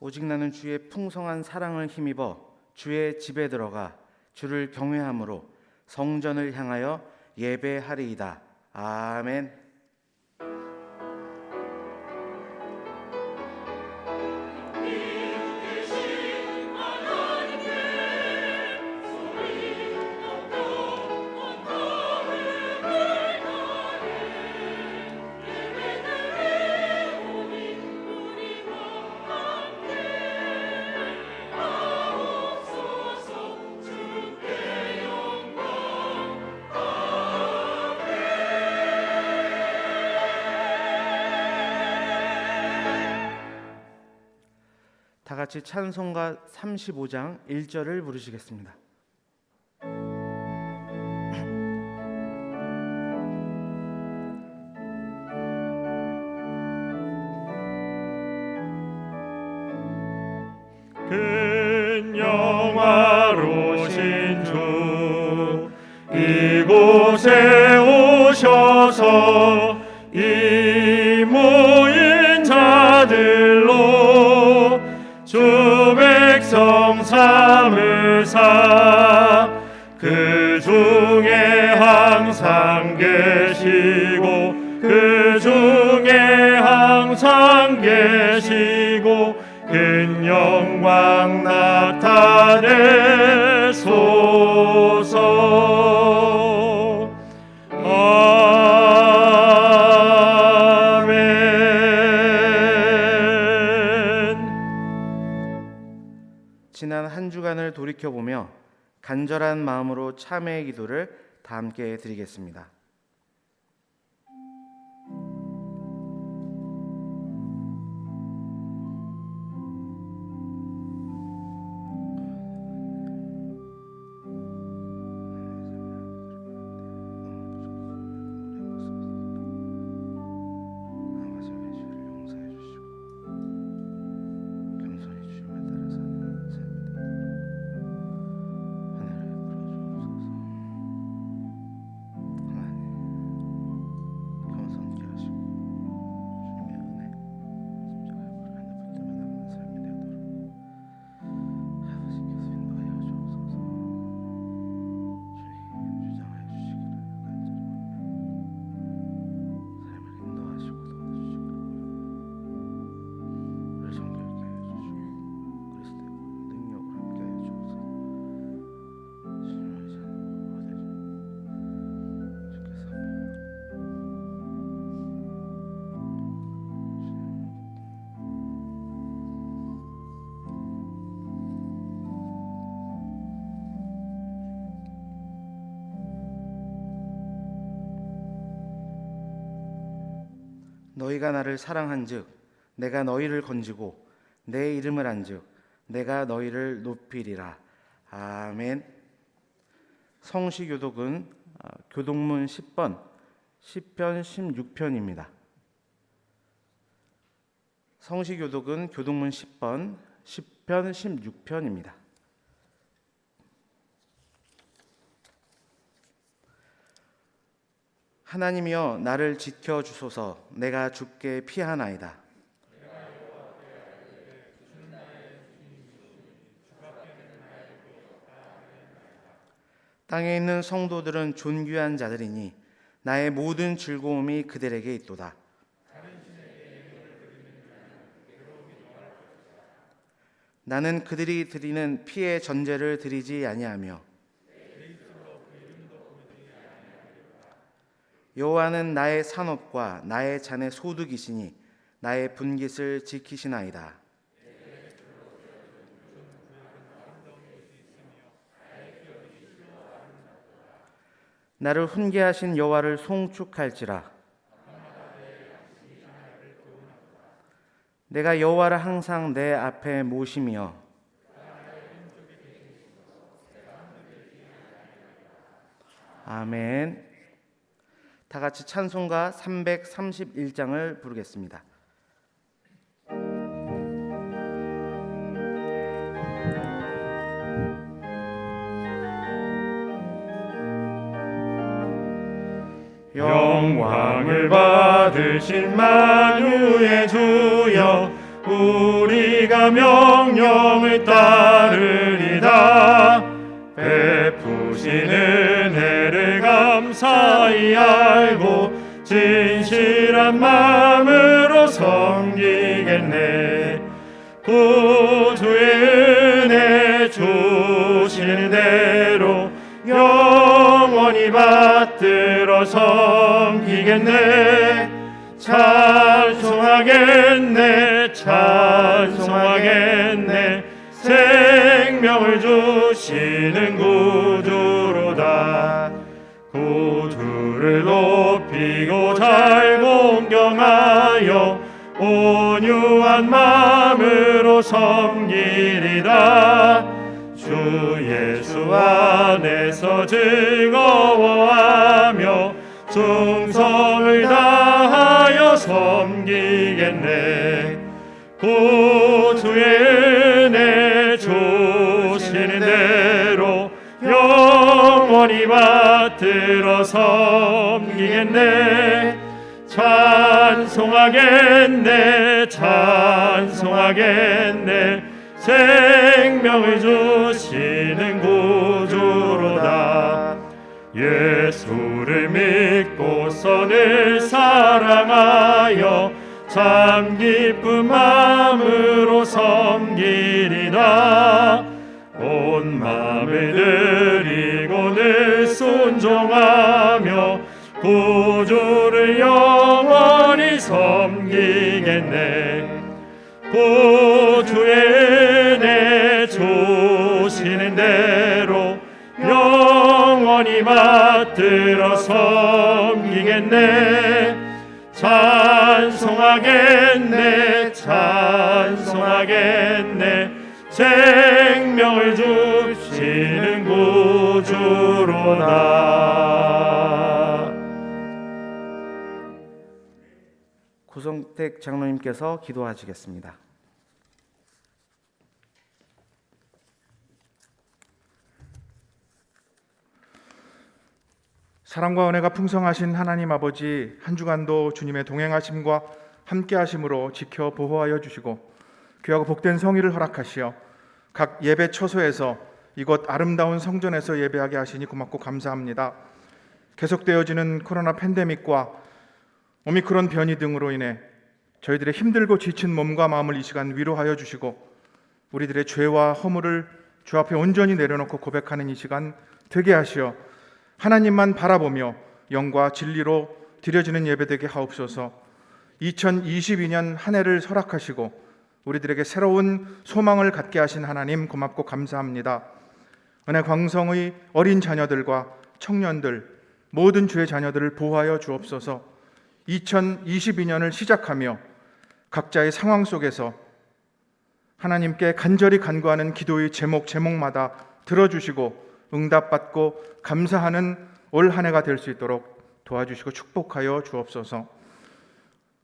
오직 나는 주의 풍성한 사랑을 힘입어 주의 집에 들어가 주를 경외함으로 성전을 향하여 예배하리이다. 아멘. 다 같이 찬송가 35장 1절을 부르시겠습니다. 큰 영화로신 주 이곳에 오셔서 이 모인 자들로 주 백성 삼으사 그 중에 항상 계시고 그 중에 항상 계시고 큰 영광 나타내소서. 아멘. 지난 한 주간을 돌이켜보며 간절한 마음으로 참회의 기도를 다 함께 드리겠습니다. 너희가 나를 사랑한즉 내가 너희를 건지고 내 이름을 안즉 내가 너희를 높이리라. 아멘. 성시교독은 교독문 10번 시편 16편입니다. 성시교독은 교독문 10번 시편 16편입니다. 하나님이여 나를 지켜 주소서. 내가 주께 피하나이다. 땅에 있는 성도들은 존귀한 자들이니 나의 모든 즐거움이 그들에게 있도다. 나는 그들이 드리는 피의 전제를 드리지 아니하며 여호와는 나의 산업과 나의 잔의 소득이시니 나의 분깃을 지키시나이다. 나를 훈계하신 여호와를 송축할지라. 내가 여호와를 항상 내 앞에 모시며 아멘. 다 같이 찬송가 331장을 부르겠습니다. 영광을 받으신 만유의 주여 우리가 명령을 따르리다. 베푸신 은혜를 감사히 알고 진실한 마음으로 섬기겠네. 구주의 은혜 주시는 대로 영원히 받들어 섬기겠네. 찬송하겠네, 찬송하겠네. 생명을 주시는 구주로다. 구주를 높이고 잘 공경하여 온유한 마음으로 섬기리라. 주 예수 안에서 즐거워하며 충성을 다하여 섬기겠네. 구주의 은혜 주시는 대로 영원히 받들어 섬기겠네. 찬송하겠네, 찬송하겠네. 생명을 주시는 구주로다. 예수를 믿고서 늘 사랑하여 참 기쁜 마음으로 섬기리라. 온 마음을 드리고 늘 순종하며 구주를 영원히 섬기겠네. 구주의 은혜 주시는 대로 영원히 받들어 섬기겠네. 찬송하겠네, 찬송하겠네. 생명을 주시는 구주로다. 구성택 장로님께서 기도하시겠습니다. 사랑과 은혜가 풍성하신 하나님 아버지, 한 주간도 주님의 동행하심과 함께하심으로 지켜 보호하여 주시고 귀하고 복된 성의를 허락하시어 각 예배 처소에서 이곳 아름다운 성전에서 예배하게 하시니 고맙고 감사합니다. 계속되어지는 코로나 팬데믹과 오미크론 변이 등으로 인해 저희들의 힘들고 지친 몸과 마음을 이 시간 위로하여 주시고 우리들의 죄와 허물을 주 앞에 온전히 내려놓고 고백하는 이 시간 되게 하시어 하나님만 바라보며 영과 진리로 드려지는 예배되게 하옵소서. 2022년 한 해를 설악하시고 우리들에게 새로운 소망을 갖게 하신 하나님 고맙고 감사합니다. 은혜 광성의 어린 자녀들과 청년들, 모든 주의 자녀들을 보호하여 주옵소서. 2022년을 시작하며 각자의 상황 속에서 하나님께 간절히 간구하는 기도의 제목마다 들어주시고 응답받고 감사하는 올 한 해가 될 수 있도록 도와주시고 축복하여 주옵소서.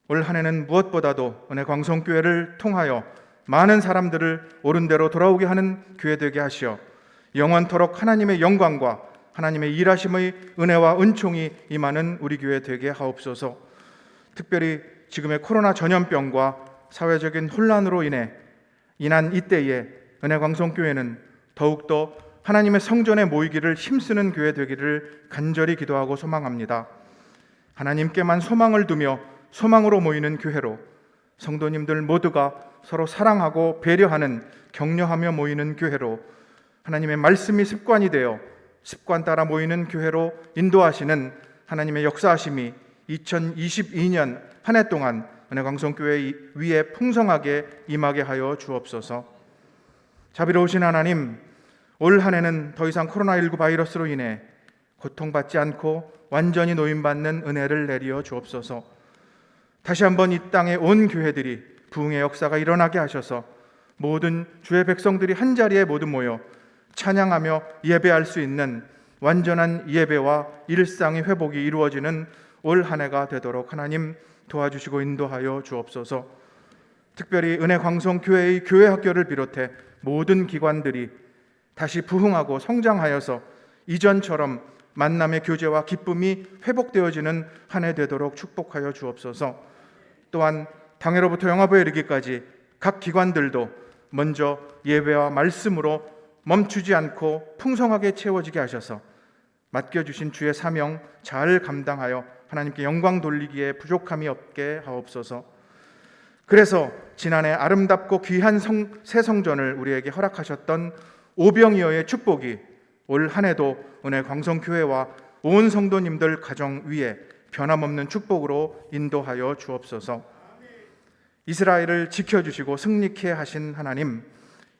올 한 해는 무엇보다도 은혜 광성교회를 통하여 많은 사람들을 옳은 대로 돌아오게 하는 교회 되게 하시어 영원토록 하나님의 영광과 하나님의 일하심의 은혜와 은총이 임하는 우리 교회 되게 하옵소서. 특별히 지금의 코로나 전염병과 사회적인 혼란으로 인한 이때에 은혜 광성교회는 더욱더 하나님의 성전에 모이기를 힘쓰는 교회 되기를 간절히 기도하고 소망합니다. 하나님께만 소망을 두며 소망으로 모이는 교회로 성도님들 모두가 서로 사랑하고 배려하는 격려하며 모이는 교회로 하나님의 말씀이 습관이 되어 습관 따라 모이는 교회로 인도하시는 하나님의 역사하심이 2022년 한 해 동안 은혜광성교회 위에 풍성하게 임하게 하여 주옵소서. 자비로우신 하나님, 올 한 해는 더 이상 코로나19 바이러스로 인해 고통받지 않고 완전히 노임받는 은혜를 내리어 주옵소서. 다시 한번 이 땅에 온 교회들이 부흥의 역사가 일어나게 하셔서 모든 주의 백성들이 한자리에 모두 모여 찬양하며 예배할 수 있는 완전한 예배와 일상의 회복이 이루어지는 올 한 해가 되도록 하나님 도와주시고 인도하여 주옵소서. 특별히 은혜광성교회의 교회학교를 비롯해 모든 기관들이 다시 부흥하고 성장하여서 이전처럼 만남의 교제와 기쁨이 회복되어지는 한 해 되도록 축복하여 주옵소서. 또한 당해로부터 영화부에 이르기까지 각 기관들도 먼저 예배와 말씀으로 멈추지 않고 풍성하게 채워지게 하셔서 맡겨주신 주의 사명 잘 감당하여 하나님께 영광 돌리기에 부족함이 없게 하옵소서. 그래서 지난해 아름답고 귀한 새 성전을 우리에게 허락하셨던 오병이어의 축복이 올 한 해도 은혜 광성교회와 온 성도님들 가정 위에 변함없는 축복으로 인도하여 주옵소서. 이스라엘을 지켜주시고 승리케 하신 하나님,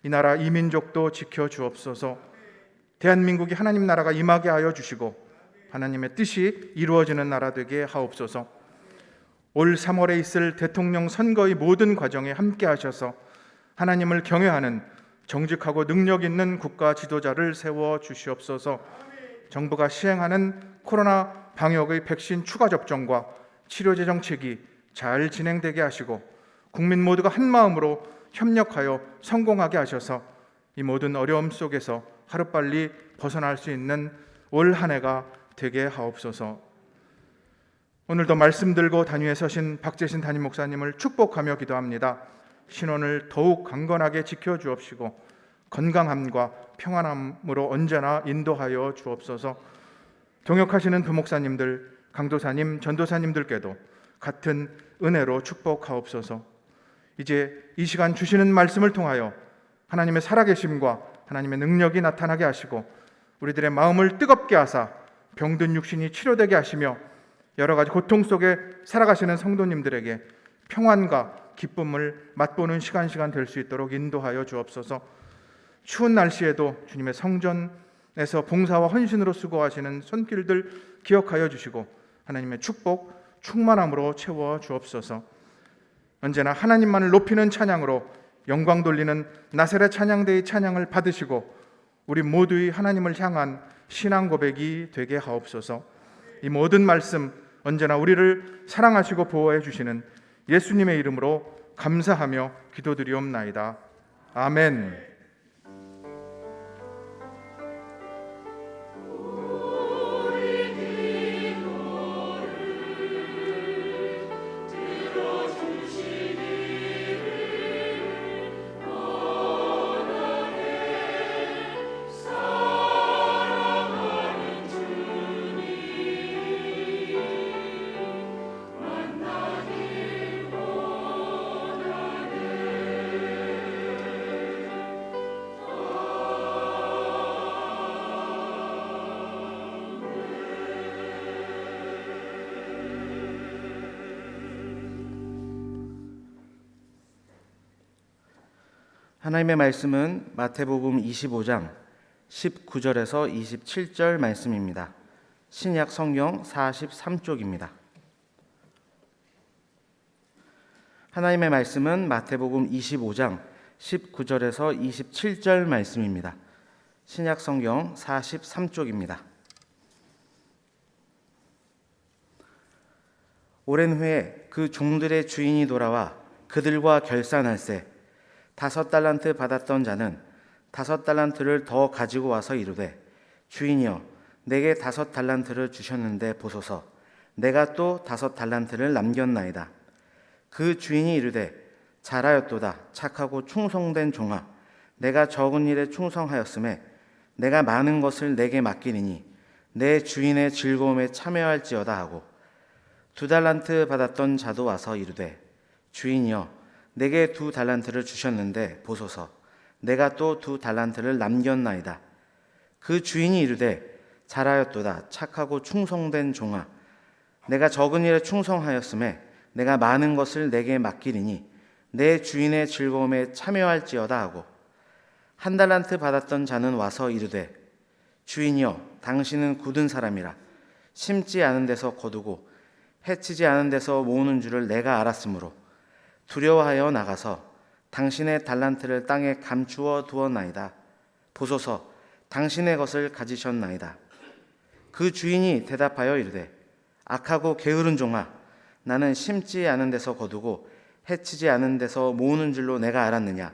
이 나라 이 민족도 지켜주옵소서. 대한민국이 하나님 나라가 임하게 하여 주시고 하나님의 뜻이 이루어지는 나라 되게 하옵소서. 올 3월에 있을 대통령 선거의 모든 과정에 함께 하셔서 하나님을 경외하는 정직하고 능력 있는 국가 지도자를 세워 주시옵소서. 정부가 시행하는 코로나 방역의 백신 추가 접종과 치료제 정책이 잘 진행되게 하시고 국민 모두가 한 마음으로 협력하여 성공하게 하셔서 이 모든 어려움 속에서 하루빨리 벗어날 수 있는 올 한 해가 되게 하옵소서. 오늘도 말씀 들고 단위에 서신 박재신 담임 목사님을 축복하며 기도합니다. 신원을 더욱 강건하게 지켜주옵시고 건강함과 평안함으로 언제나 인도하여 주옵소서. 동역하시는 부목사님들, 강도사님, 전도사님들께도 같은 은혜로 축복하옵소서. 이제 이 시간 주시는 말씀을 통하여 하나님의 살아계심과 하나님의 능력이 나타나게 하시고 우리들의 마음을 뜨겁게 하사 병든 육신이 치료되게 하시며 여러 가지 고통 속에 살아가시는 성도님들에게 평안과 기쁨을 맛보는 시간 될 수 있도록 인도하여 주옵소서. 추운 날씨에도 주님의 성전에서 봉사와 헌신으로 수고하시는 손길들 기억하여 주시고 하나님의 축복, 충만함으로 채워 주옵소서. 언제나 하나님만을 높이는 찬양으로 영광 돌리는 나사렛 찬양대의 찬양을 받으시고 우리 모두의 하나님을 향한 신앙 고백이 되게 하옵소서. 이 모든 말씀 언제나 우리를 사랑하시고 보호해 주시는 예수님의 이름으로 감사하며 기도드리옵나이다. 아멘. 하나님의 말씀은 마태복음 25장 19절에서 27절 말씀입니다. 신약 성경 43쪽입니다. 하나님의 말씀은 마태복음 25장 19절에서 27절 말씀입니다. 신약 성경 43쪽입니다. 오랜 후에 그 종들의 주인이 돌아와 그들과 결산할세 5달란트 받았던 자는 5달란트를 더 가지고 와서 이르되 주인이여 내게 5달란트를 주셨는데 보소서 내가 또 5달란트를 남겼나이다. 그 주인이 이르되 잘하였도다 착하고 충성된 종아 내가 적은 일에 충성하였음에 내가 많은 것을 내게 맡기리니 내 주인의 즐거움에 참여할지어다 하고 2달란트 받았던 자도 와서 이르되 주인이여 내게 2달란트를 주셨는데 보소서 내가 또 2달란트를 남겼나이다. 그 주인이 이르되 잘하였도다 착하고 충성된 종아 내가 적은 일에 충성하였음에 내가 많은 것을 내게 맡기리니 내 주인의 즐거움에 참여할지어다 하고 1달란트 받았던 자는 와서 이르되 주인이여 당신은 굳은 사람이라 심지 않은 데서 거두고 해치지 않은 데서 모으는 줄을 내가 알았으므로 두려워하여 나가서 당신의 달란트를 땅에 감추어 두었나이다. 보소서 당신의 것을 가지셨나이다. 그 주인이 대답하여 이르되 악하고 게으른 종아 나는 심지 않은 데서 거두고 해치지 않은 데서 모으는 줄로 내가 알았느냐.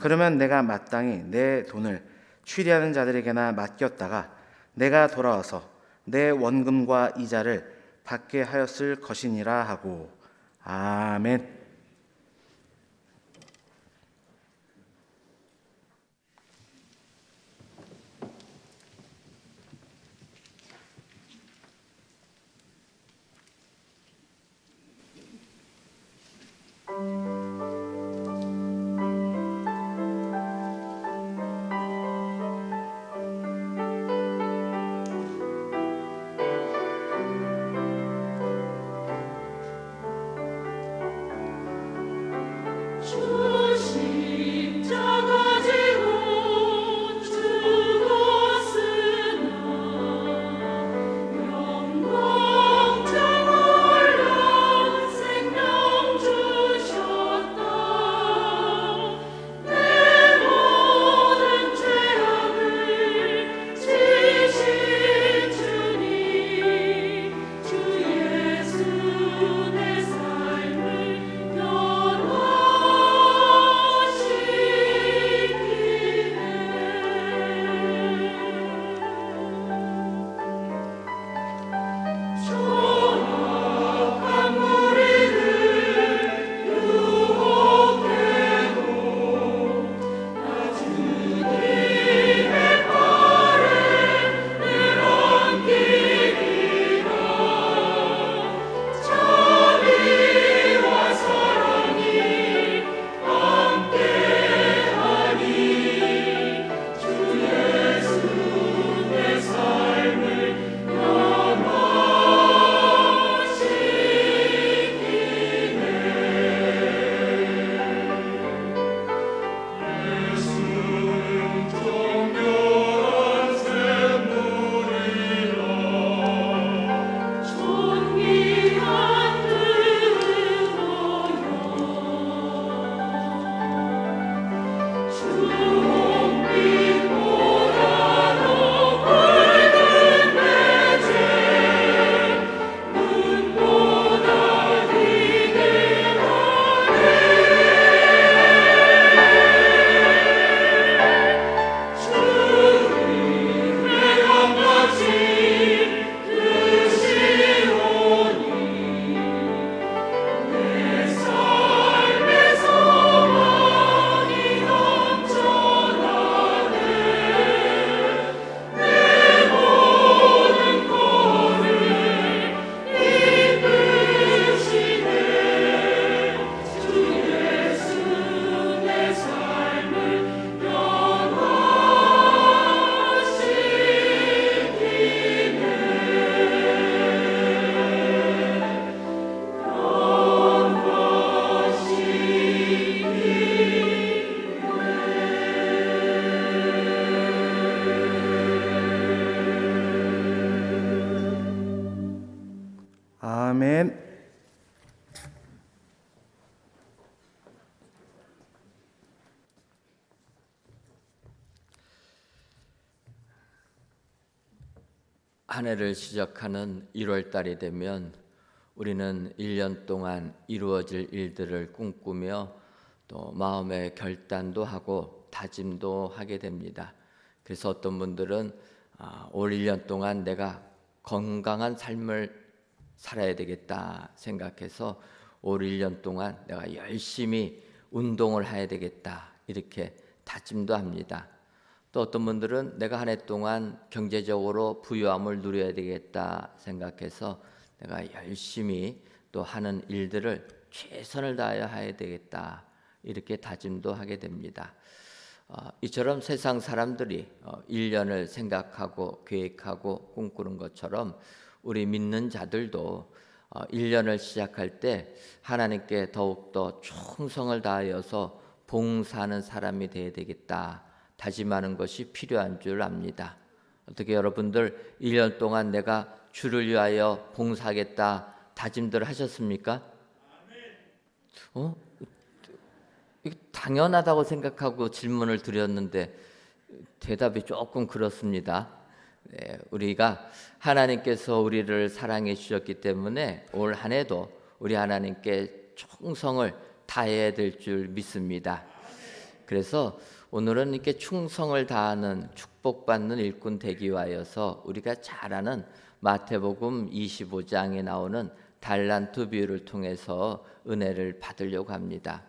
그러면 내가 마땅히 내 돈을 취리하는 자들에게나 맡겼다가 내가 돌아와서 내 원금과 이자를 받게 하였을 것이니라 하고. 아멘. 아멘. 한 해를 시작하는 1월 달이 되면 우리는 1년 동안 이루어질 일들을 꿈꾸며 또 마음의 결단도 하고 다짐도 하게 됩니다. 그래서 어떤 분들은 올 1년 동안 내가 건강한 삶을 살아야 되겠다 생각해서 올 1년 동안 내가 열심히 운동을 해야 되겠다 이렇게 다짐도 합니다. 또 어떤 분들은 내가 한 해 동안 경제적으로 부유함을 누려야 되겠다 생각해서 내가 열심히 또 하는 일들을 최선을 다하여 해야 되겠다 이렇게 다짐도 하게 됩니다. 이처럼 세상 사람들이 1년을 생각하고 계획하고 꿈꾸는 것처럼 우리 믿는 자들도 1년을 시작할 때 하나님께 더욱더 충성을 다하여서 봉사하는 사람이 되어야 되겠다 다짐하는 것이 필요한 줄 압니다. 어떻게 여러분들 1년 동안 내가 주를 위하여 봉사하겠다 다짐들 하셨습니까? 이거 당연하다고 생각하고 질문을 드렸는데 대답이 조금 그렇습니다. 네, 우리가 하나님께서 우리를 사랑해 주셨기 때문에 올 한 해도 우리 하나님께 충성을 다해야 될 줄 믿습니다. 그래서 오늘은 이렇게 충성을 다하는 축복받는 일꾼 되기 위하여서 우리가 잘 아는 마태복음 25장에 나오는 달란트 비유를 통해서 은혜를 받으려고 합니다.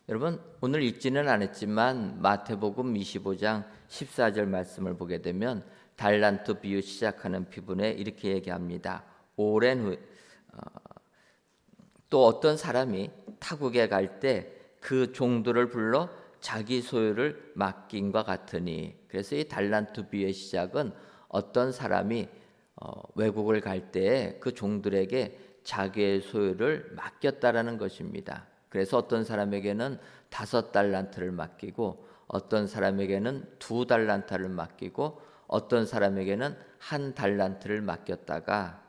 여러분 오늘 읽지는 않았지만 마태복음 25장 14절 말씀을 보게 되면 달란트 비유 시작하는 부분에 이렇게 얘기합니다. 오랜 후에 또 어떤 사람이 타국에 갈 때 그 종들을 불러 자기 소유를 맡긴과 같으니, 그래서 이 달란트 비유의 시작은 어떤 사람이 외국을 갈 때 그 종들에게 자기의 소유를 맡겼다라는 것입니다. 그래서 어떤 사람에게는 5달란트를 맡기고 어떤 사람에게는 2달란트를 맡기고 어떤 사람에게는 1달란트를 맡겼다가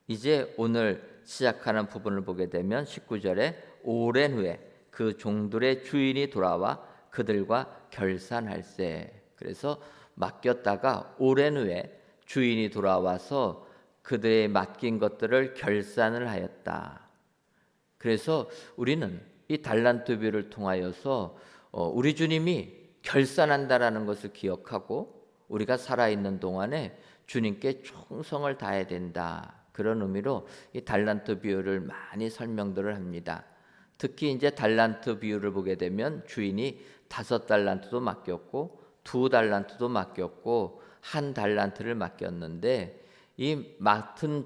이제 오늘 시작하는 부분을 보게 되면 19절에 오랜 후에 그 종들의 주인이 돌아와 그들과 결산할세. 그래서 맡겼다가 오랜 후에 주인이 돌아와서 그들의 맡긴 것들을 결산을 하였다. 그래서 우리는 이 달란트 비유를 통하여서 우리 주님이 결산한다라는 것을 기억하고 우리가 살아있는 동안에 주님께 충성을 다해야 된다. 그런 의미로 이 달란트 비유를 많이 설명들을 합니다. 특히 이제 달란트 비유를 보게 되면 주인이 5달란트도 맡겼고 2달란트도 맡겼고 1달란트를 맡겼는데 이 맡은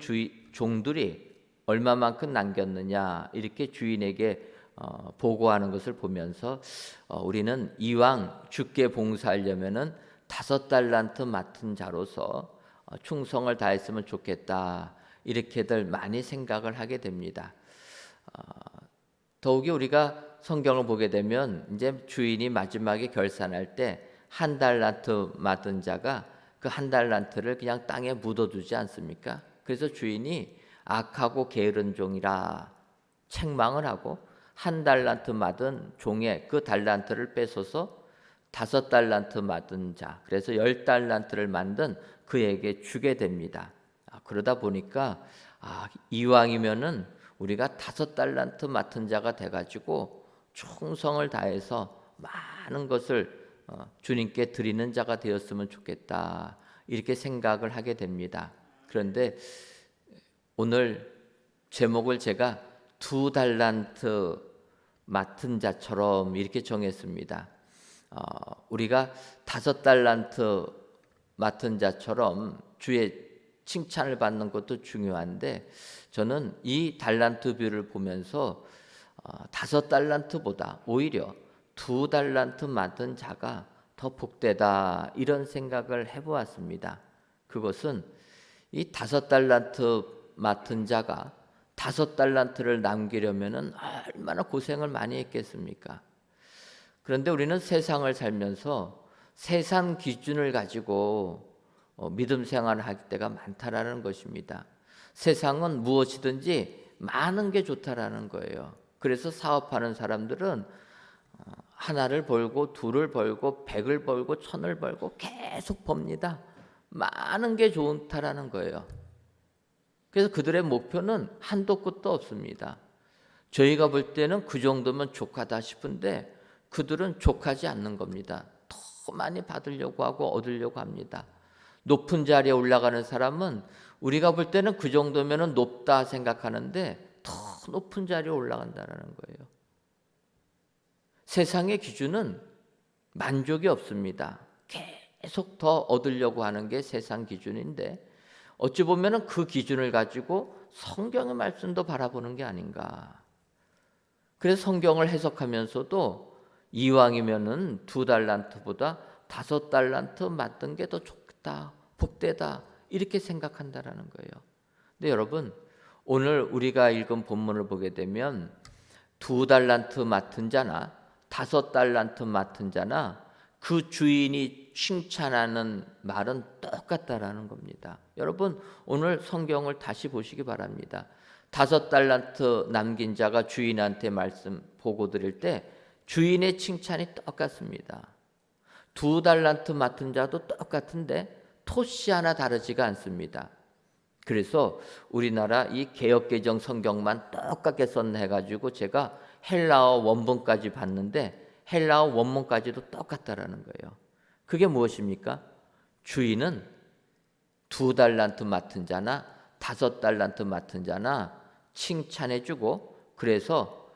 종들이 얼마만큼 남겼느냐 이렇게 주인에게 보고하는 것을 보면서 우리는 이왕 주께 봉사하려면은 5달란트 맡은 자로서 충성을 다했으면 좋겠다 이렇게들 많이 생각을 하게 됩니다. 더욱이 우리가 성경을 보게 되면 이제 주인이 마지막에 결산할 때 1달란트 맡은 자가 그 1달란트를 그냥 땅에 묻어두지 않습니까? 그래서 주인이 악하고 게으른 종이라 책망을 하고 1달란트 맡은 종의 그 달란트를 뺏어서 5달란트 맡은 자, 그래서 10달란트를 만든 그에게 주게 됩니다. 그러다 보니까 이왕이면은 우리가 5달란트 맡은 자가 돼가지고 충성을 다해서 많은 것을 주님께 드리는 자가 되었으면 좋겠다 이렇게 생각을 하게 됩니다. 그런데 오늘 제목을 제가 2달란트 맡은 자처럼 이렇게 정했습니다. 우리가 5달란트 맡은 자처럼 주의 칭찬을 받는 것도 중요한데 저는 이 달란트 비유를 보면서 5달란트보다 오히려 2달란트 맡은 자가 더 복되다 이런 생각을 해보았습니다. 그것은 이 5달란트 맡은 자가 5달란트를 남기려면은 얼마나 고생을 많이 했겠습니까? 그런데 우리는 세상을 살면서 세상 기준을 가지고 믿음 생활을 할 때가 많다라는 것입니다. 세상은 무엇이든지 많은 게 좋다라는 거예요. 그래서 사업하는 사람들은 하나를 벌고 둘을 벌고 100을 벌고 1000을 벌고 계속 법니다. 많은 게 좋다라는 거예요. 그래서 그들의 목표는 한도 끝도 없습니다. 저희가 볼 때는 그 정도면 족하다 싶은데 그들은 족하지 않는 겁니다. 더 많이 받으려고 하고 얻으려고 합니다. 높은 자리에 올라가는 사람은 우리가 볼 때는 그 정도면 높다 생각하는데 더 높은 자리에 올라간다는 거예요. 세상의 기준은 만족이 없습니다. 계속 더 얻으려고 하는 게 세상 기준인데 어찌 보면 그 기준을 가지고 성경의 말씀도 바라보는 게 아닌가. 그래서 성경을 해석하면서도 이왕이면은 2달란트보다 5달란트 맡은 게 더 좋다, 복되다 이렇게 생각한다라는 거예요. 근데 여러분 오늘 우리가 읽은 본문을 보게 되면 2달란트 맡은 자나 5달란트 맡은 자나 그 주인이 칭찬하는 말은 똑같다라는 겁니다. 여러분 오늘 성경을 다시 보시기 바랍니다. 5달란트 남긴 자가 주인한테 말씀 보고 드릴 때 주인의 칭찬이 똑같습니다. 2달란트 맡은 자도 똑같은데 토시 하나 다르지가 않습니다. 그래서 우리나라 이 개역개정 성경만 똑같게 썼네 해가지고 제가 헬라어 원문까지 봤는데 헬라어 원문까지도 똑같다라는 거예요. 그게 무엇입니까? 주인은 2달란트 맡은 자나 5달란트 맡은 자나 칭찬해주고 그래서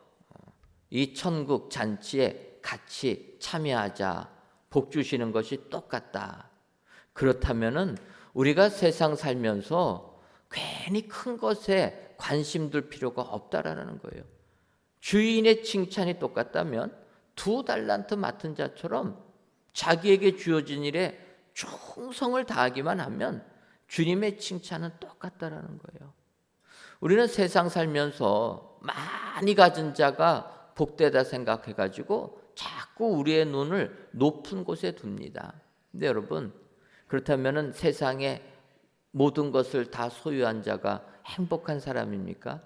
이 천국 잔치에 같이 참여하자 복 주시는 것이 똑같다. 그렇다면은 우리가 세상 살면서 괜히 큰 것에 관심 둘 필요가 없다라는 거예요. 주인의 칭찬이 똑같다면 2달란트 맡은 자처럼 자기에게 주어진 일에 충성을 다하기만 하면 주님의 칭찬은 똑같다라는 거예요. 우리는 세상 살면서 많이 가진 자가 복되다 생각해가지고 자꾸 우리의 눈을 높은 곳에 둡니다. 근데 여러분 그렇다면 세상에 모든 것을 다 소유한 자가 행복한 사람입니까?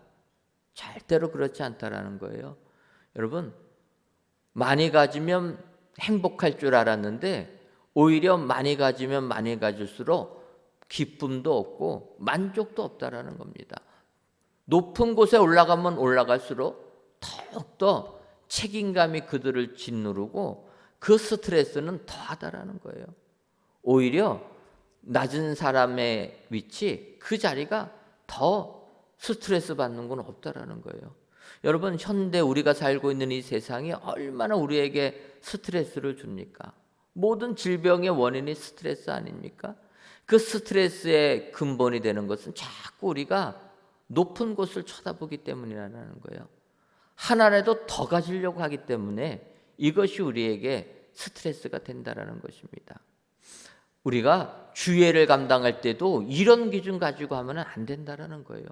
절대로 그렇지 않다라는 거예요. 여러분 많이 가지면 행복할 줄 알았는데 오히려 많이 가지면 많이 가질수록 기쁨도 없고 만족도 없다라는 겁니다. 높은 곳에 올라가면 올라갈수록 더욱더 책임감이 그들을 짓누르고 그 스트레스는 더하다라는 거예요. 오히려 낮은 사람의 위치 그 자리가 더 스트레스 받는 건 없다라는 거예요. 여러분 현대 우리가 살고 있는 이 세상이 얼마나 우리에게 스트레스를 줍니까? 모든 질병의 원인이 스트레스 아닙니까? 그 스트레스의 근본이 되는 것은 자꾸 우리가 높은 곳을 쳐다보기 때문이라는 거예요. 하나라도 더 가지려고 하기 때문에 이것이 우리에게 스트레스가 된다라는 것입니다. 우리가 주예를 감당할 때도 이런 기준 가지고 하면 안 된다라는 거예요.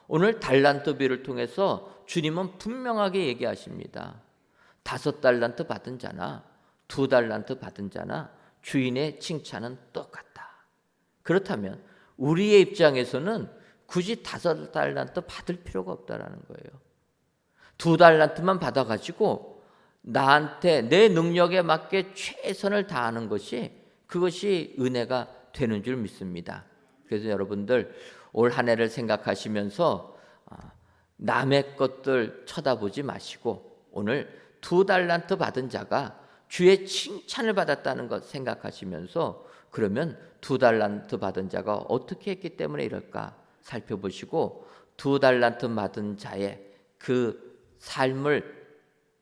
오늘 달란트비를 통해서 주님은 분명하게 얘기하십니다. 5달란트 받은 자나 2달란트 받은 자나 주인의 칭찬은 똑같다. 그렇다면 우리의 입장에서는 굳이 5달란트 받을 필요가 없다라는 거예요. 2달란트만 받아가지고 나한테 내 능력에 맞게 최선을 다하는 것이 그것이 은혜가 되는 줄 믿습니다. 그래서 여러분들 올 한 해를 생각하시면서 남의 것들 쳐다보지 마시고 오늘 2달란트 받은 자가 주의 칭찬을 받았다는 것 생각하시면서 그러면 2달란트 받은 자가 어떻게 했기 때문에 이럴까 살펴보시고 2달란트 받은 자의 그 삶을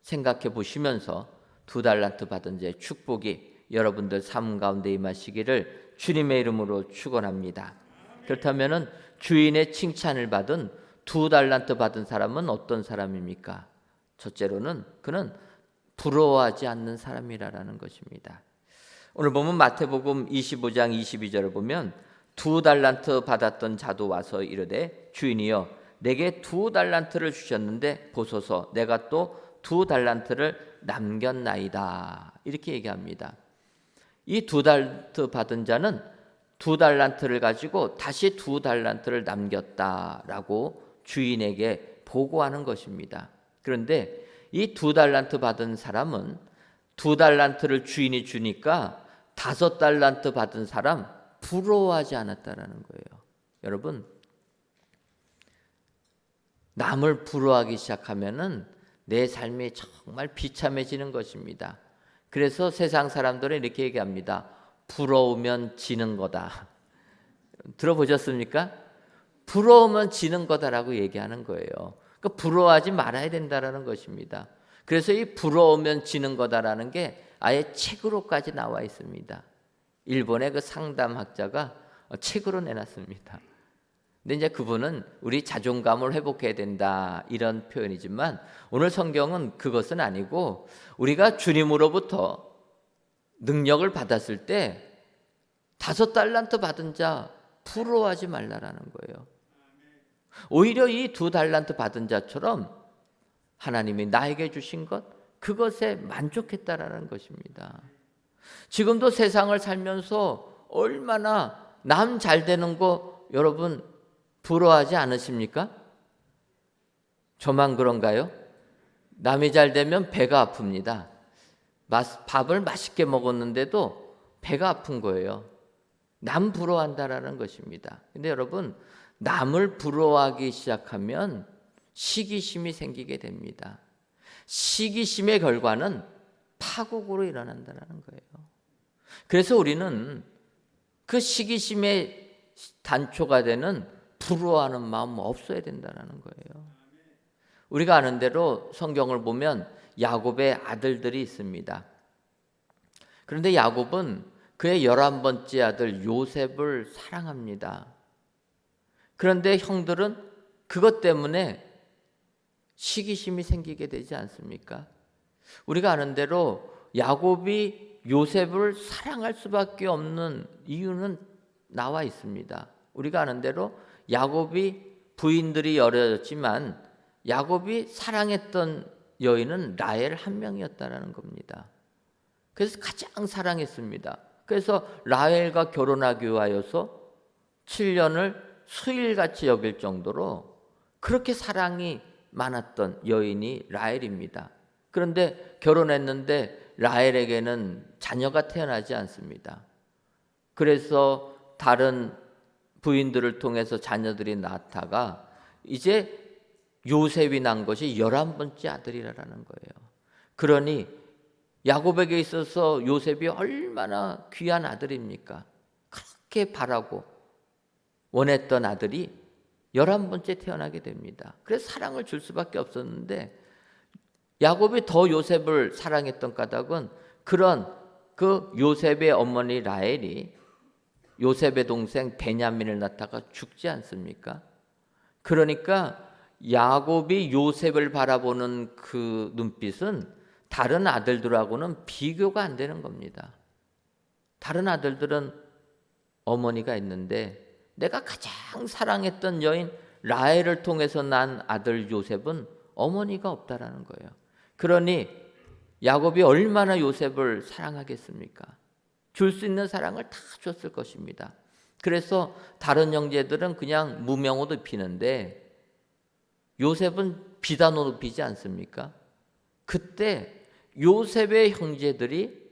생각해 보시면서 2달란트 받은 자의 축복이 여러분들 삶 가운데 임하시기를 주님의 이름으로 축원합니다. 그렇다면은 주인의 칭찬을 받은 2달란트 받은 사람은 어떤 사람입니까? 첫째로는 그는 부러워하지 않는 사람이라는 것입니다. 오늘 보면 마태복음 25장 22절을 보면 2달란트 받았던 자도 와서 이르되 주인이여 내게 2달란트를 주셨는데 보소서 내가 또 2달란트를 남겼나이다 이렇게 얘기합니다. 이 2달란트 받은 자는 2달란트를 가지고 다시 2달란트를 남겼다라고 주인에게 보고하는 것입니다. 그런데 이 2달란트 받은 사람은 2달란트를 주인이 주니까 5달란트 받은 사람 부러워하지 않았다라는 거예요. 여러분, 남을 부러워하기 시작하면은 내 삶이 정말 비참해지는 것입니다. 그래서 세상 사람들은 이렇게 얘기합니다. 부러우면 지는 거다. 들어보셨습니까? 부러우면 지는 거다라고 얘기하는 거예요. 그러니까 부러워하지 말아야 된다라는 것입니다. 그래서 이 부러우면 지는 거다라는 게 아예 책으로까지 나와 있습니다. 일본의 그 상담학자가 책으로 내놨습니다. 근데 이제 그분은 우리 자존감을 회복해야 된다 이런 표현이지만 오늘 성경은 그것은 아니고 우리가 주님으로부터 능력을 받았을 때 5달란트 받은 자 부러워하지 말라라는 거예요. 오히려 이 2달란트 받은 자처럼 하나님이 나에게 주신 것 그것에 만족했다라는 것입니다. 지금도 세상을 살면서 얼마나 남 잘 되는 거 여러분 부러워하지 않으십니까? 저만 그런가요? 남이 잘 되면 배가 아픕니다. 밥을 맛있게 먹었는데도 배가 아픈 거예요. 남 부러워한다라는 것입니다. 근데 여러분, 남을 부러워하기 시작하면 시기심이 생기게 됩니다. 시기심의 결과는 파국으로 일어난다는 거예요. 그래서 우리는 그 시기심의 단초가 되는 부러워하는 마음 없어야 된다는 거예요. 우리가 아는 대로 성경을 보면 야곱의 아들들이 있습니다. 그런데 야곱은 그의 11번째 아들 요셉을 사랑합니다. 그런데 형들은 그것 때문에 시기심이 생기게 되지 않습니까? 우리가 아는 대로 야곱이 요셉을 사랑할 수밖에 없는 이유는 나와 있습니다. 우리가 아는 대로 야곱이 부인들이 여럿이지만 야곱이 사랑했던 여인은 라헬 한 명이었다라는 겁니다. 그래서 가장 사랑했습니다. 그래서 라헬과 결혼하기 위하여서 7년을 수일같이 여길 정도로 그렇게 사랑이 많았던 여인이 라헬입니다. 그런데 결혼했는데 라헬에게는 자녀가 태어나지 않습니다. 그래서 다른 부인들을 통해서 자녀들이 낳다가 이제 요셉이 난 것이 11번째 아들이라는 거예요. 그러니 야곱에게 있어서 요셉이 얼마나 귀한 아들입니까? 그렇게 바라고 원했던 아들이 11번째 태어나게 됩니다. 그래서 사랑을 줄 수밖에 없었는데 야곱이 더 요셉을 사랑했던 까닭은 그런 그 요셉의 어머니 라헬이 요셉의 동생 베냐민을 낳다가 죽지 않습니까? 그러니까 야곱이 요셉을 바라보는 그 눈빛은 다른 아들들하고는 비교가 안 되는 겁니다. 다른 아들들은 어머니가 있는데 내가 가장 사랑했던 여인 라헬을 통해서 난 아들 요셉은 어머니가 없다라는 거예요. 그러니 야곱이 얼마나 요셉을 사랑하겠습니까? 줄 수 있는 사랑을 다 줬을 것입니다. 그래서 다른 형제들은 그냥 무명옷 입히는데 요셉은 비단 옷 입히지 않습니까? 그때 요셉의 형제들이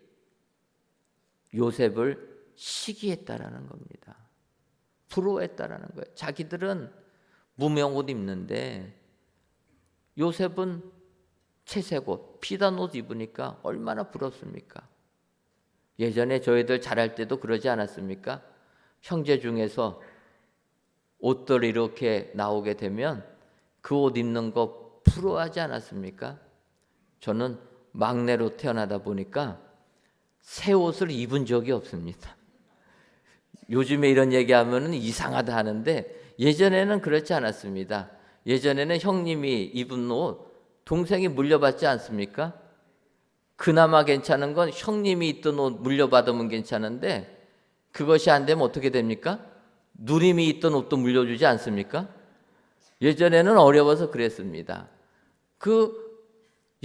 요셉을 시기했다라는 겁니다. 부러워했다라는 거예요. 자기들은 무명옷 입는데 요셉은 채색옷, 비단 옷 입으니까 얼마나 부럽습니까? 예전에 저희들 자랄 때도 그러지 않았습니까? 형제 중에서 옷들 이렇게 나오게 되면 그 옷 입는 거 부러워하지 않았습니까? 저는 막내로 태어나다 보니까 새 옷을 입은 적이 없습니다. 요즘에 이런 얘기하면 이상하다 하는데 예전에는 그렇지 않았습니다. 예전에는 형님이 입은 옷 동생이 물려받지 않습니까? 그나마 괜찮은 건 형님이 입던 옷 물려받으면 괜찮은데 그것이 안 되면 어떻게 됩니까? 누님이 입던 옷도 물려주지 않습니까? 예전에는 어려워서 그랬습니다. 그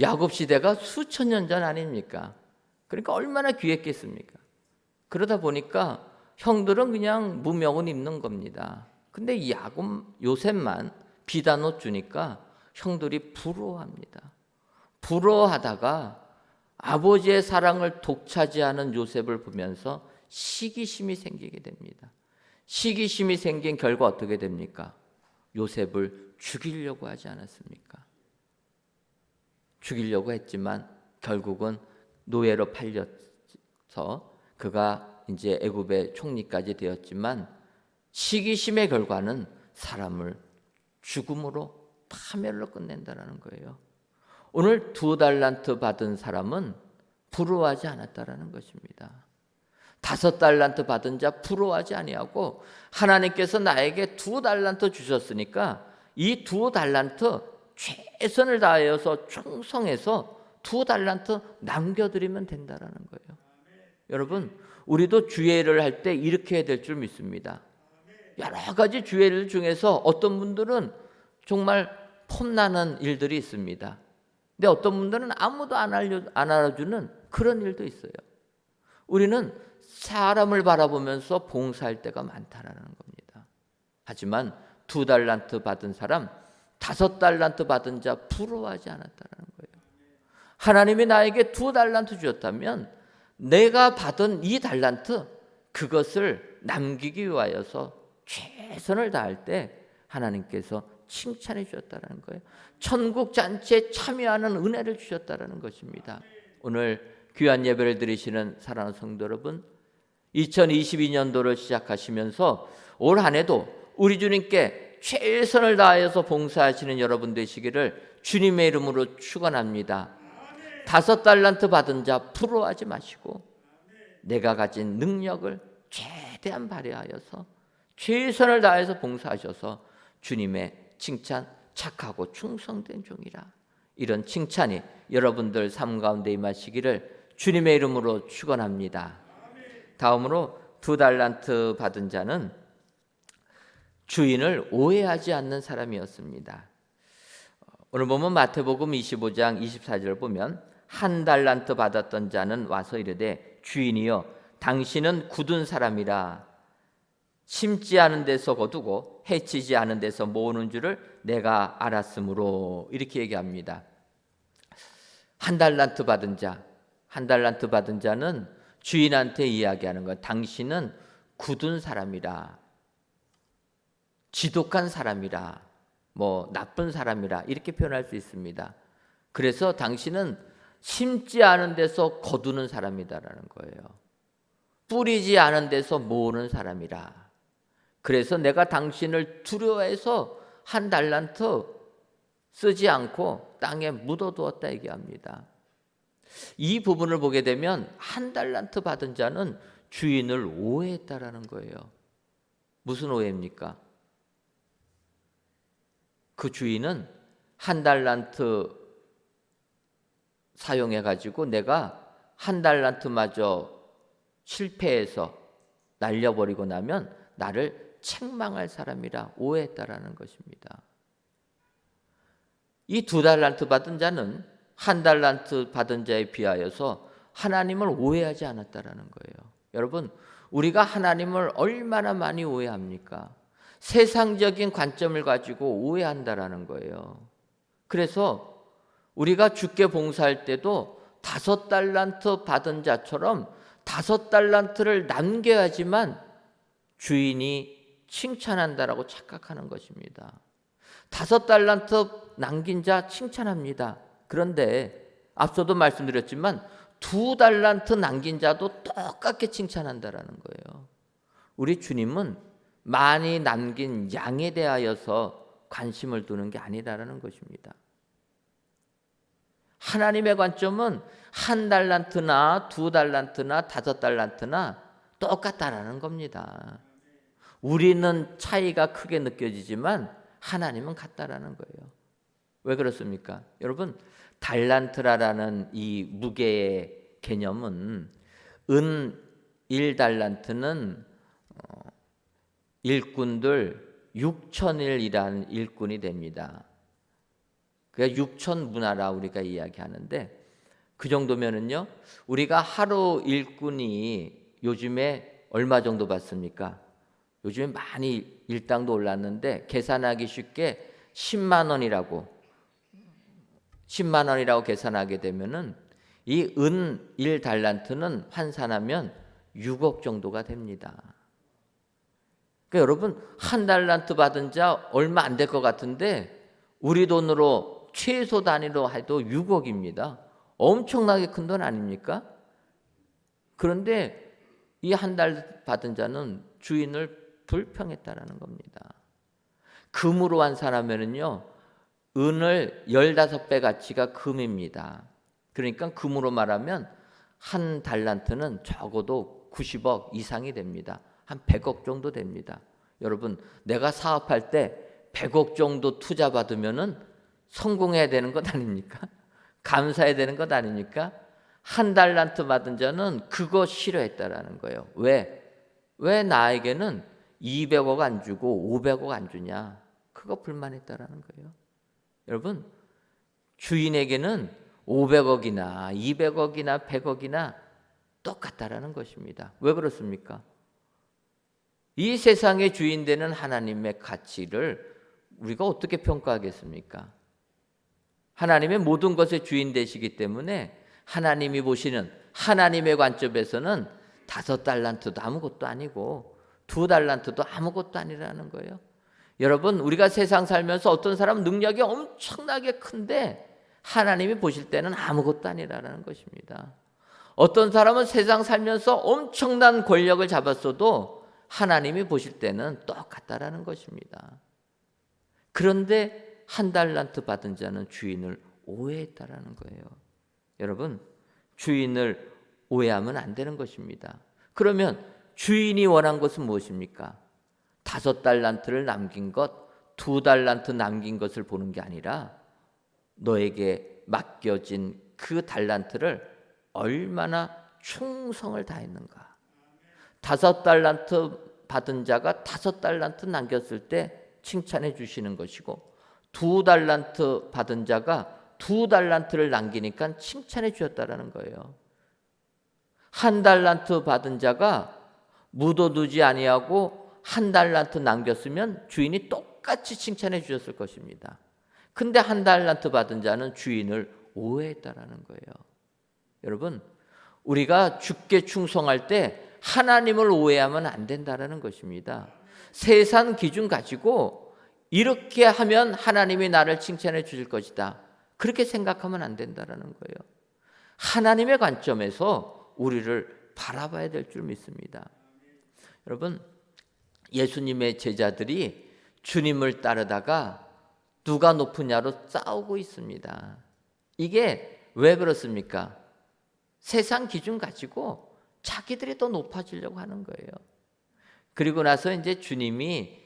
야곱 시대가 수천 년 전 아닙니까? 그러니까 얼마나 귀했겠습니까? 그러다 보니까 형들은 그냥 무명은 입는 겁니다. 근데 요셉만 비단 옷 주니까 형들이 부러워합니다. 부러워하다가 아버지의 사랑을 독차지하는 요셉을 보면서 시기심이 생기게 됩니다. 시기심이 생긴 결과 어떻게 됩니까? 요셉을 죽이려고 하지 않았습니까? 죽이려고 했지만 결국은 노예로 팔려서 그가 이제 애굽의 총리까지 되었지만 시기심의 결과는 사람을 죽음으로 파멸로 끝낸다라는 거예요. 오늘 2달란트 받은 사람은 부러워하지 않았다라는 것입니다. 5달란트 받은 자 부러워하지 아니하고 하나님께서 나에게 2달란트 주셨으니까 이 2달란트 최선을 다하여서 충성해서 2달란트 남겨드리면 된다라는 거예요. 여러분, 우리도 주의 일을 할 때 이렇게 해야 될 줄 믿습니다. 여러 가지 주의 일 중에서 어떤 분들은 정말 폼나는 일들이 있습니다. 근데 어떤 분들은 아무도 안 알아주는 그런 일도 있어요. 우리는 사람을 바라보면서 봉사할 때가 많다라는 겁니다. 하지만 2달란트 받은 사람, 5달란트 받은 자 부러워하지 않았다는 거예요. 하나님이 나에게 2달란트 주셨다면 내가 받은 이 달란트, 그것을 남기기 위하여서 최선을 다할 때 하나님께서 칭찬해 주셨다는 거예요. 천국 잔치에 참여하는 은혜를 주셨다는 것입니다. 오늘 귀한 예배를 드리시는 사랑하는 성도 여러분, 2022년도를 시작하시면서 올 한 해도 우리 주님께 최선을 다하여서 봉사하시는 여러분 되시기를 주님의 이름으로 축원합니다. 5달란트 받은 자 부러워하지 마시고 내가 가진 능력을 최대한 발휘하여서 최선을 다해서 봉사하셔서 주님의 칭찬, 착하고 충성된 종이라, 이런 칭찬이 여러분들 삶 가운데 임하시기를 주님의 이름으로 축원합니다. 다음으로 2달란트 받은 자는 주인을 오해하지 않는 사람이었습니다. 오늘 보면 마태복음 25장 24절을 보면 1달란트 받았던 자는 와서 이르되 주인이여 당신은 굳은 사람이라 심지 않은 데서 거두고 해치지 않은 데서 모으는 줄을 내가 알았으므로, 이렇게 얘기합니다. 1달란트 받은 자, 1달란트 받은 자는 주인한테 이야기하는 것, 당신은 굳은 사람이라, 지독한 사람이라, 나쁜 사람이라, 이렇게 표현할 수 있습니다. 그래서 당신은 심지 않은 데서 거두는 사람이다라는 거예요. 뿌리지 않은 데서 모으는 사람이라. 그래서 내가 당신을 두려워해서 1달란트 쓰지 않고 땅에 묻어두었다 얘기합니다. 이 부분을 보게 되면 1달란트 받은 자는 주인을 오해했다라는 거예요. 무슨 오해입니까? 그 주인은 1달란트 사용해가지고 내가 1달란트마저 실패해서 날려버리고 나면 나를 책망할 사람이라 오해했다라는 것입니다. 이 2달란트 받은 자는 1달란트 받은 자에 비하여서 하나님을 오해하지 않았다라는 거예요. 여러분, 우리가 하나님을 얼마나 많이 오해합니까? 세상적인 관점을 가지고 오해한다라는 거예요. 그래서 우리가 주께 봉사할 때도 5달란트 받은 자처럼 5달란트를 남겨야지만 주인이 칭찬한다라고 착각하는 것입니다. 5달란트 남긴 자 칭찬합니다. 그런데 앞서도 말씀드렸지만 2달란트 남긴 자도 똑같게 칭찬한다라는 거예요. 우리 주님은 많이 남긴 양에 대하여서 관심을 두는 게 아니라는 것입니다. 하나님의 관점은 1달란트나 2달란트나 5달란트나 똑같다라는 겁니다. 우리는 차이가 크게 느껴지지만 하나님은 같다라는 거예요. 왜 그렇습니까? 여러분, 달란트라는 이 무게의 개념은 은 1달란트는 일꾼들 6,000일이라는 일꾼이 됩니다. 그게 6천 문화라 우리가 이야기하는데, 그 정도면은요, 우리가 하루 일꾼이 요즘에 얼마 정도 받습니까? 요즘에 많이 일당도 올랐는데 계산하기 쉽게 10만 원이라고 10만 원이라고 계산하게 되면은 이 은 1달란트는 환산하면 6억 정도가 됩니다. 그러니까 여러분, 1달란트 받은 자 얼마 안 될 것 같은데 우리 돈으로 최소 단위로 해도 6억입니다. 엄청나게 큰 돈 아닙니까? 그런데 이 1달 받은 자는 주인을 불평했다라는 겁니다. 금으로 환산하면은요, 은을 15배 가치가 금입니다. 그러니까 금으로 말하면 1달란트는 적어도 90억 이상이 됩니다. 한 100억 정도 됩니다. 여러분, 내가 사업할 때 100억 정도 투자 받으면은 성공해야 되는 것 아닙니까? 감사해야 되는 것 아닙니까? 1달란트 받은 자는 그거 싫어했다라는 거예요. 왜 나에게는 200억 안 주고 500억 안 주냐? 그거 불만했다라는 거예요. 여러분, 주인에게는 500억이나 200억이나 100억이나 똑같다라는 것입니다. 왜 그렇습니까? 이 세상의 주인 되는 하나님의 가치를 우리가 어떻게 평가하겠습니까? 하나님의 모든 것의 주인 되시기 때문에 하나님이 보시는 하나님의 관점에서는 5달란트도 아무것도 아니고 2달란트도 아무것도 아니라는 거예요. 여러분, 우리가 세상 살면서 어떤 사람은 능력이 엄청나게 큰데 하나님이 보실 때는 아무것도 아니라는 것입니다. 어떤 사람은 세상 살면서 엄청난 권력을 잡았어도 하나님이 보실 때는 똑같다라는 것입니다. 그런데 1달란트 받은 자는 주인을 오해했다라는 거예요. 여러분, 주인을 오해하면 안 되는 것입니다. 그러면 주인이 원한 것은 무엇입니까? 5달란트를 남긴 것, 2달란트 남긴 것을 보는 게 아니라 너에게 맡겨진 그 달란트를 얼마나 충성을 다했는가. 5달란트 받은 자가 5달란트 남겼을 때 칭찬해 주시는 것이고 2달란트 받은 자가 2달란트를 남기니까 칭찬해 주셨다라는 거예요. 1달란트 받은 자가 묻어두지 아니하고 1달란트 남겼으면 주인이 똑같이 칭찬해 주셨을 것입니다. 근데 1달란트 받은 자는 주인을 오해했다라는 거예요. 여러분, 우리가 주께 충성할 때 하나님을 오해하면 안 된다라는 것입니다. 세상 기준 가지고 이렇게 하면 하나님이 나를 칭찬해 주실 것이다, 그렇게 생각하면 안 된다라는 거예요. 하나님의 관점에서 우리를 바라봐야 될 줄 믿습니다. 여러분, 예수님의 제자들이 주님을 따르다가 누가 높으냐로 싸우고 있습니다. 이게 왜 그렇습니까? 세상 기준 가지고 자기들이 더 높아지려고 하는 거예요. 그리고 나서 이제 주님이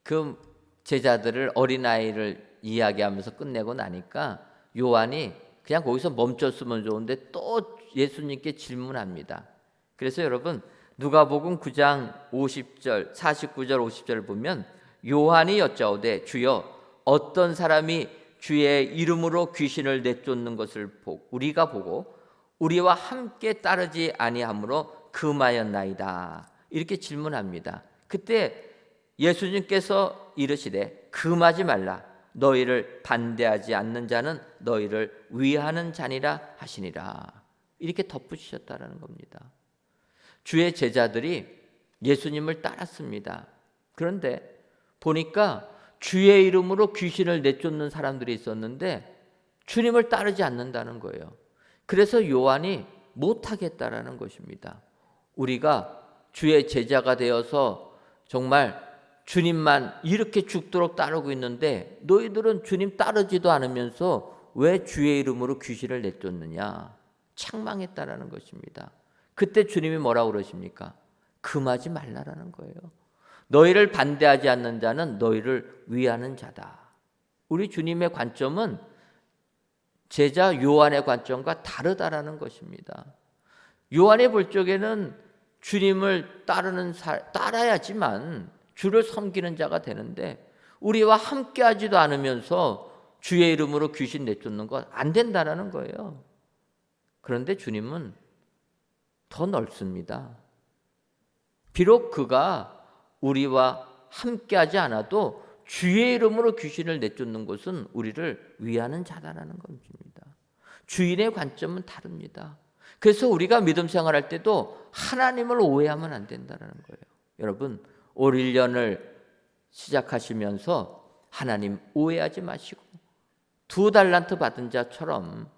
그 제자들을, 어린아이를 이야기하면서 끝내고 나니까 요한이 그냥 거기서 멈췄으면 좋은데 또 예수님께 질문합니다. 그래서 여러분, 누가복음 9장 50절, 49절, 50절을 보면 요한이 여짜오되 주여 어떤 사람이 주의 이름으로 귀신을 내쫓는 것을 우리가 보고 우리와 함께 따르지 아니하므로 금하였나이다, 이렇게 질문합니다. 그때 예수님께서 이르시되 금하지 말라, 너희를 반대하지 않는 자는 너희를 위하는 자니라 하시니라, 이렇게 덧붙이셨다라는 겁니다. 주의 제자들이 예수님을 따랐습니다. 그런데 보니까 주의 이름으로 귀신을 내쫓는 사람들이 있었는데 주님을 따르지 않는다는 거예요. 그래서 요한이 못하겠다라는 것입니다. 우리가 주의 제자가 되어서 정말 주님만 이렇게 죽도록 따르고 있는데 너희들은 주님 따르지도 않으면서 왜 주의 이름으로 귀신을 내쫓느냐, 책망했다라는 것입니다. 그때 주님이 뭐라고 그러십니까? 금하지 말라라는 거예요. 너희를 반대하지 않는 자는 너희를 위하는 자다. 우리 주님의 관점은 제자 요한의 관점과 다르다라는 것입니다. 요한이 볼 적에는 주님을 따라야지만 주를 섬기는 자가 되는데 우리와 함께하지도 않으면서 주의 이름으로 귀신 내쫓는 것 안 된다라는 거예요. 그런데 주님은 더 넓습니다. 비록 그가 우리와 함께하지 않아도 주의 이름으로 귀신을 내쫓는 것은 우리를 위하는 자다라는 것입니다. 주인의 관점은 다릅니다. 그래서 우리가 믿음 생활할 때도 하나님을 오해하면 안 된다는 거예요. 여러분, 올 1년을 시작하시면서 하나님 오해하지 마시고 2달란트 받은 자처럼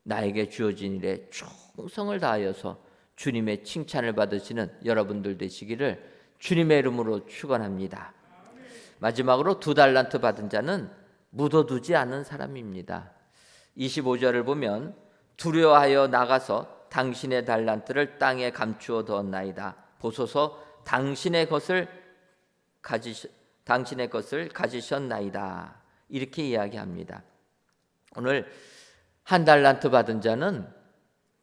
나에게 주어진 일에 충성을 다하여서 주님의 칭찬을 받으시는 여러분들 되시기를 주님의 이름으로 축원합니다. 마지막으로 2달란트 받은 자는 묻어두지 않은 사람입니다. 25절을 보면 두려워하여 나가서 당신의 달란트를 땅에 감추어 두었나이다. 보소서 당신의 것을 가지셨나이다. 이렇게 이야기합니다. 오늘 1달란트 받은 자는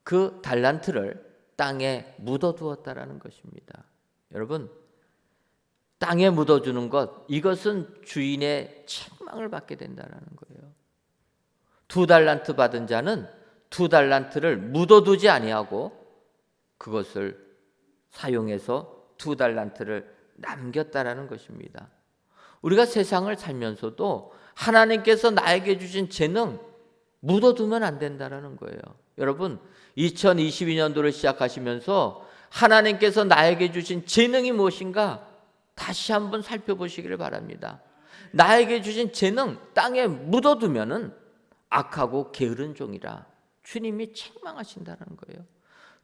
그 달란트를 땅에 묻어두었다라는 것입니다. 여러분, 땅에 묻어주는 것, 이것은 주인의 책망을 받게 된다는 거예요. 2달란트 받은 자는 2달란트를 묻어두지 아니하고 그것을 사용해서 2달란트를 남겼다라는 것입니다. 우리가 세상을 살면서도 하나님께서 나에게 주신 재능 묻어두면 안 된다는 거예요. 여러분, 2022년도를 시작하시면서 하나님께서 나에게 주신 재능이 무엇인가 다시 한번 살펴보시기를 바랍니다. 나에게 주신 재능 땅에 묻어두면은 악하고 게으른 종이라 주님이 책망하신다는 거예요.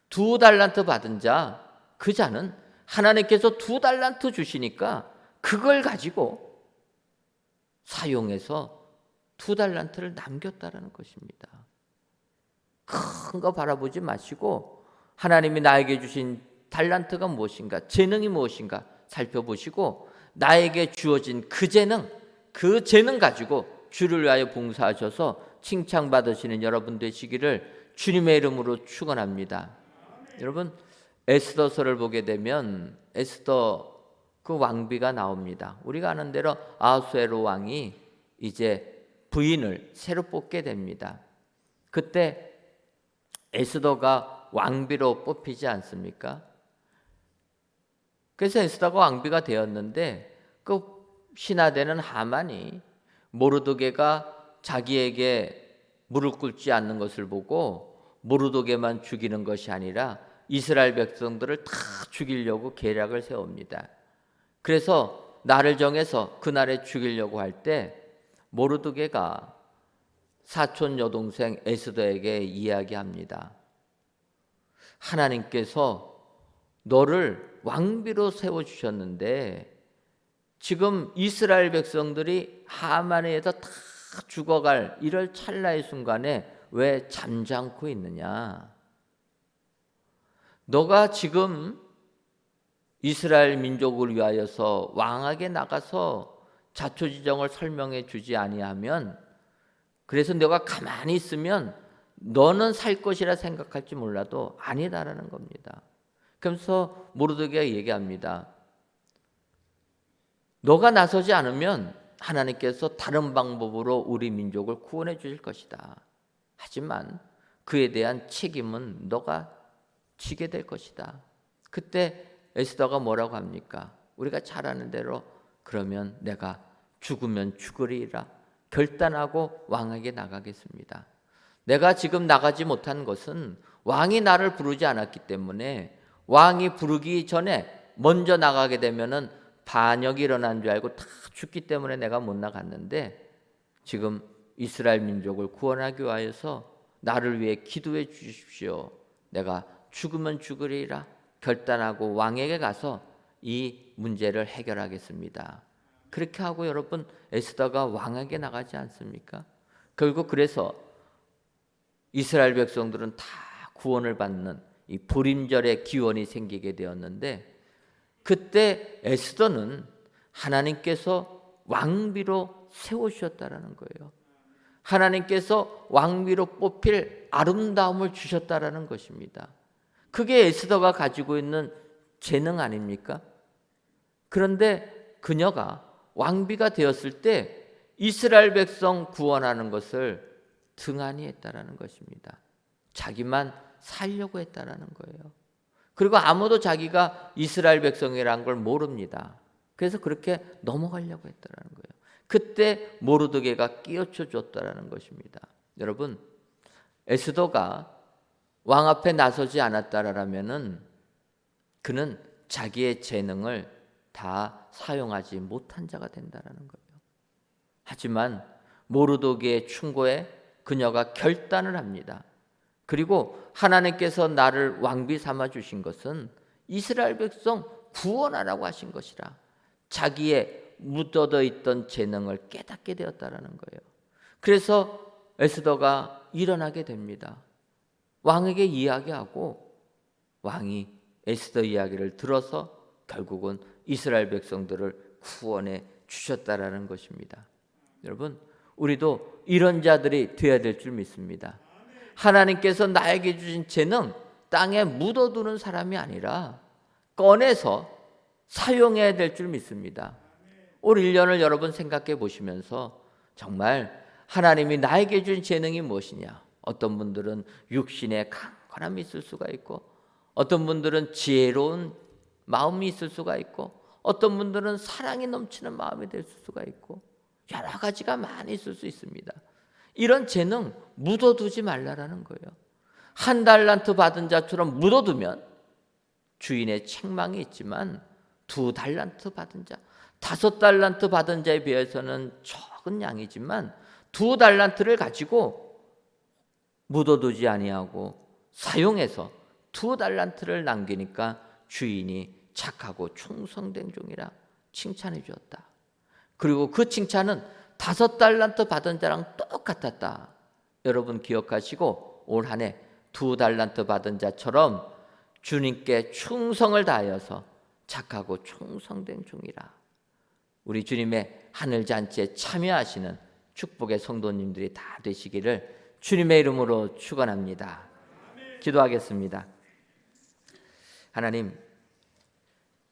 2달란트 받은 자, 그 자는 하나님께서 2달란트 주시니까 그걸 가지고 사용해서 2달란트를 남겼다는 것입니다. 큰 거 바라보지 마시고 하나님이 나에게 주신 달란트가 무엇인가, 재능이 무엇인가 살펴보시고 나에게 주어진 그 재능 가지고 주를 위하여 봉사하셔서 칭찬받으시는 여러분 되시기를 주님의 이름으로 축원합니다. 여러분, 에스더서를 보게 되면 에스더 그 왕비가 나옵니다. 우리가 아는 대로 아하수에로 왕이 이제 부인을 새로 뽑게 됩니다. 그때 에스더가 왕비로 뽑히지 않습니까? 그래서 에스더가 왕비가 되었는데 그 신하되는 하만이 모르드게가 자기에게 무릎 꿇지 않는 것을 보고 모르드게만 죽이는 것이 아니라 이스라엘 백성들을 다 죽이려고 계략을 세웁니다. 그래서 날을 정해서 그날에 죽이려고 할 때 모르드게가 사촌 여동생 에스더에게 이야기합니다. 하나님께서 너를 왕비로 세워주셨는데 지금 이스라엘 백성들이 하만에 의해서 다 죽어갈 이럴 찰나의 순간에 왜 잠잠고 있느냐? 너가 지금 이스라엘 민족을 위하여서 왕에게 나가서 자초지정을 설명해 주지 아니하면, 그래서 너가 가만히 있으면 너는 살 것이라 생각할지 몰라도 아니다라는 겁니다. 그러면서 모르드게가 얘기합니다. 너가 나서지 않으면 하나님께서 다른 방법으로 우리 민족을 구원해 주실 것이다. 하지만 그에 대한 책임은 너가 지게 될 것이다. 그때 에스더가 뭐라고 합니까? 우리가 잘 아는 대로 그러면 내가 죽으면 죽으리라 결단하고 왕에게 나가겠습니다. 내가 지금 나가지 못한 것은 왕이 나를 부르지 않았기 때문에 왕이 부르기 전에 먼저 나가게 되면은 반역이 일어난 줄 알고 다 죽기 때문에 내가 못 나갔는데 지금 이스라엘 민족을 구원하기 위하여서 나를 위해 기도해 주십시오. 내가 죽으면 죽으리라 결단하고 왕에게 가서 이 문제를 해결하겠습니다. 그렇게 하고 여러분 에스더가 왕에게 나가지 않습니까? 결국 그래서 이스라엘 백성들은 다 구원을 받는 이 불임절의 기원이 생기게 되었는데 그때 에스더는 하나님께서 왕비로 세우셨다라는 거예요. 하나님께서 왕비로 뽑힐 아름다움을 주셨다라는 것입니다. 그게 에스더가 가지고 있는 재능 아닙니까? 그런데 그녀가 왕비가 되었을 때 이스라엘 백성 구원하는 것을 등한히 했다라는 것입니다. 자기만 살려고 했다라는 거예요. 그리고 아무도 자기가 이스라엘 백성이라는 걸 모릅니다. 그래서 그렇게 넘어가려고 했다라는 거예요. 그때 모르드게가 끼워쳐 줬다라는 것입니다. 여러분, 에스더가 왕 앞에 나서지 않았다라면은 그는 자기의 재능을 다 사용하지 못한 자가 된다라는 거예요. 하지만 모르도기의 충고에 그녀가 결단을 합니다. 그리고 하나님께서 나를 왕비 삼아 주신 것은 이스라엘 백성 구원하라고 하신 것이라 자기의 묻어져 있던 재능을 깨닫게 되었다라는 거예요. 그래서 에스더가 일어나게 됩니다. 왕에게 이야기하고 왕이 에스더 이야기를 들어서 결국은 이스라엘 백성들을 구원해 주셨다라는 것입니다. 여러분, 우리도 이런 자들이 되어야 될 줄 믿습니다. 하나님께서 나에게 주신 재능 땅에 묻어두는 사람이 아니라 꺼내서 사용해야 될 줄 믿습니다. 올 1년을 여러분 생각해 보시면서 정말 하나님이 나에게 준 재능이 무엇이냐? 어떤 분들은 육신의 강건함이 있을 수가 있고, 어떤 분들은 지혜로운 마음이 있을 수가 있고, 어떤 분들은 사랑이 넘치는 마음이 될 수가 있고, 여러 가지가 많이 있을 수 있습니다. 이런 재능 묻어두지 말라라는 거예요. 1달란트 받은 자처럼 묻어두면 주인의 책망이 있지만 2달란트 받은 자, 5달란트 받은 자에 비해서는 적은 양이지만 2달란트를 가지고 묻어두지 아니하고 사용해서 2달란트를 남기니까 주인이 착하고 충성된 종이라 칭찬해 주었다. 그리고 그 칭찬은 5달란트 받은 자랑 똑같았다. 여러분 기억하시고 올 한 해 2달란트 받은 자처럼 주님께 충성을 다하여서 착하고 충성된 종이라. 우리 주님의 하늘잔치에 참여하시는 축복의 성도님들이 다 되시기를 주님의 이름으로 축원합니다. 기도하겠습니다. 하나님,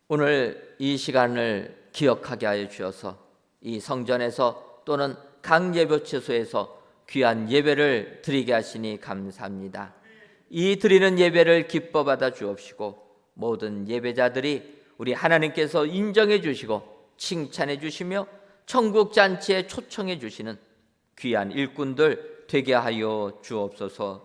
오늘 이 시간을 기억하게 하여 주셔서 이 성전에서 또는 각 예배처소에서 귀한 예배를 드리게 하시니 감사합니다. 이 드리는 예배를 기뻐 받아 주옵시고 모든 예배자들이 우리 하나님께서 인정해 주시고 칭찬해 주시며 천국 잔치에 초청해 주시는 귀한 일꾼들 되게 하여 주옵소서.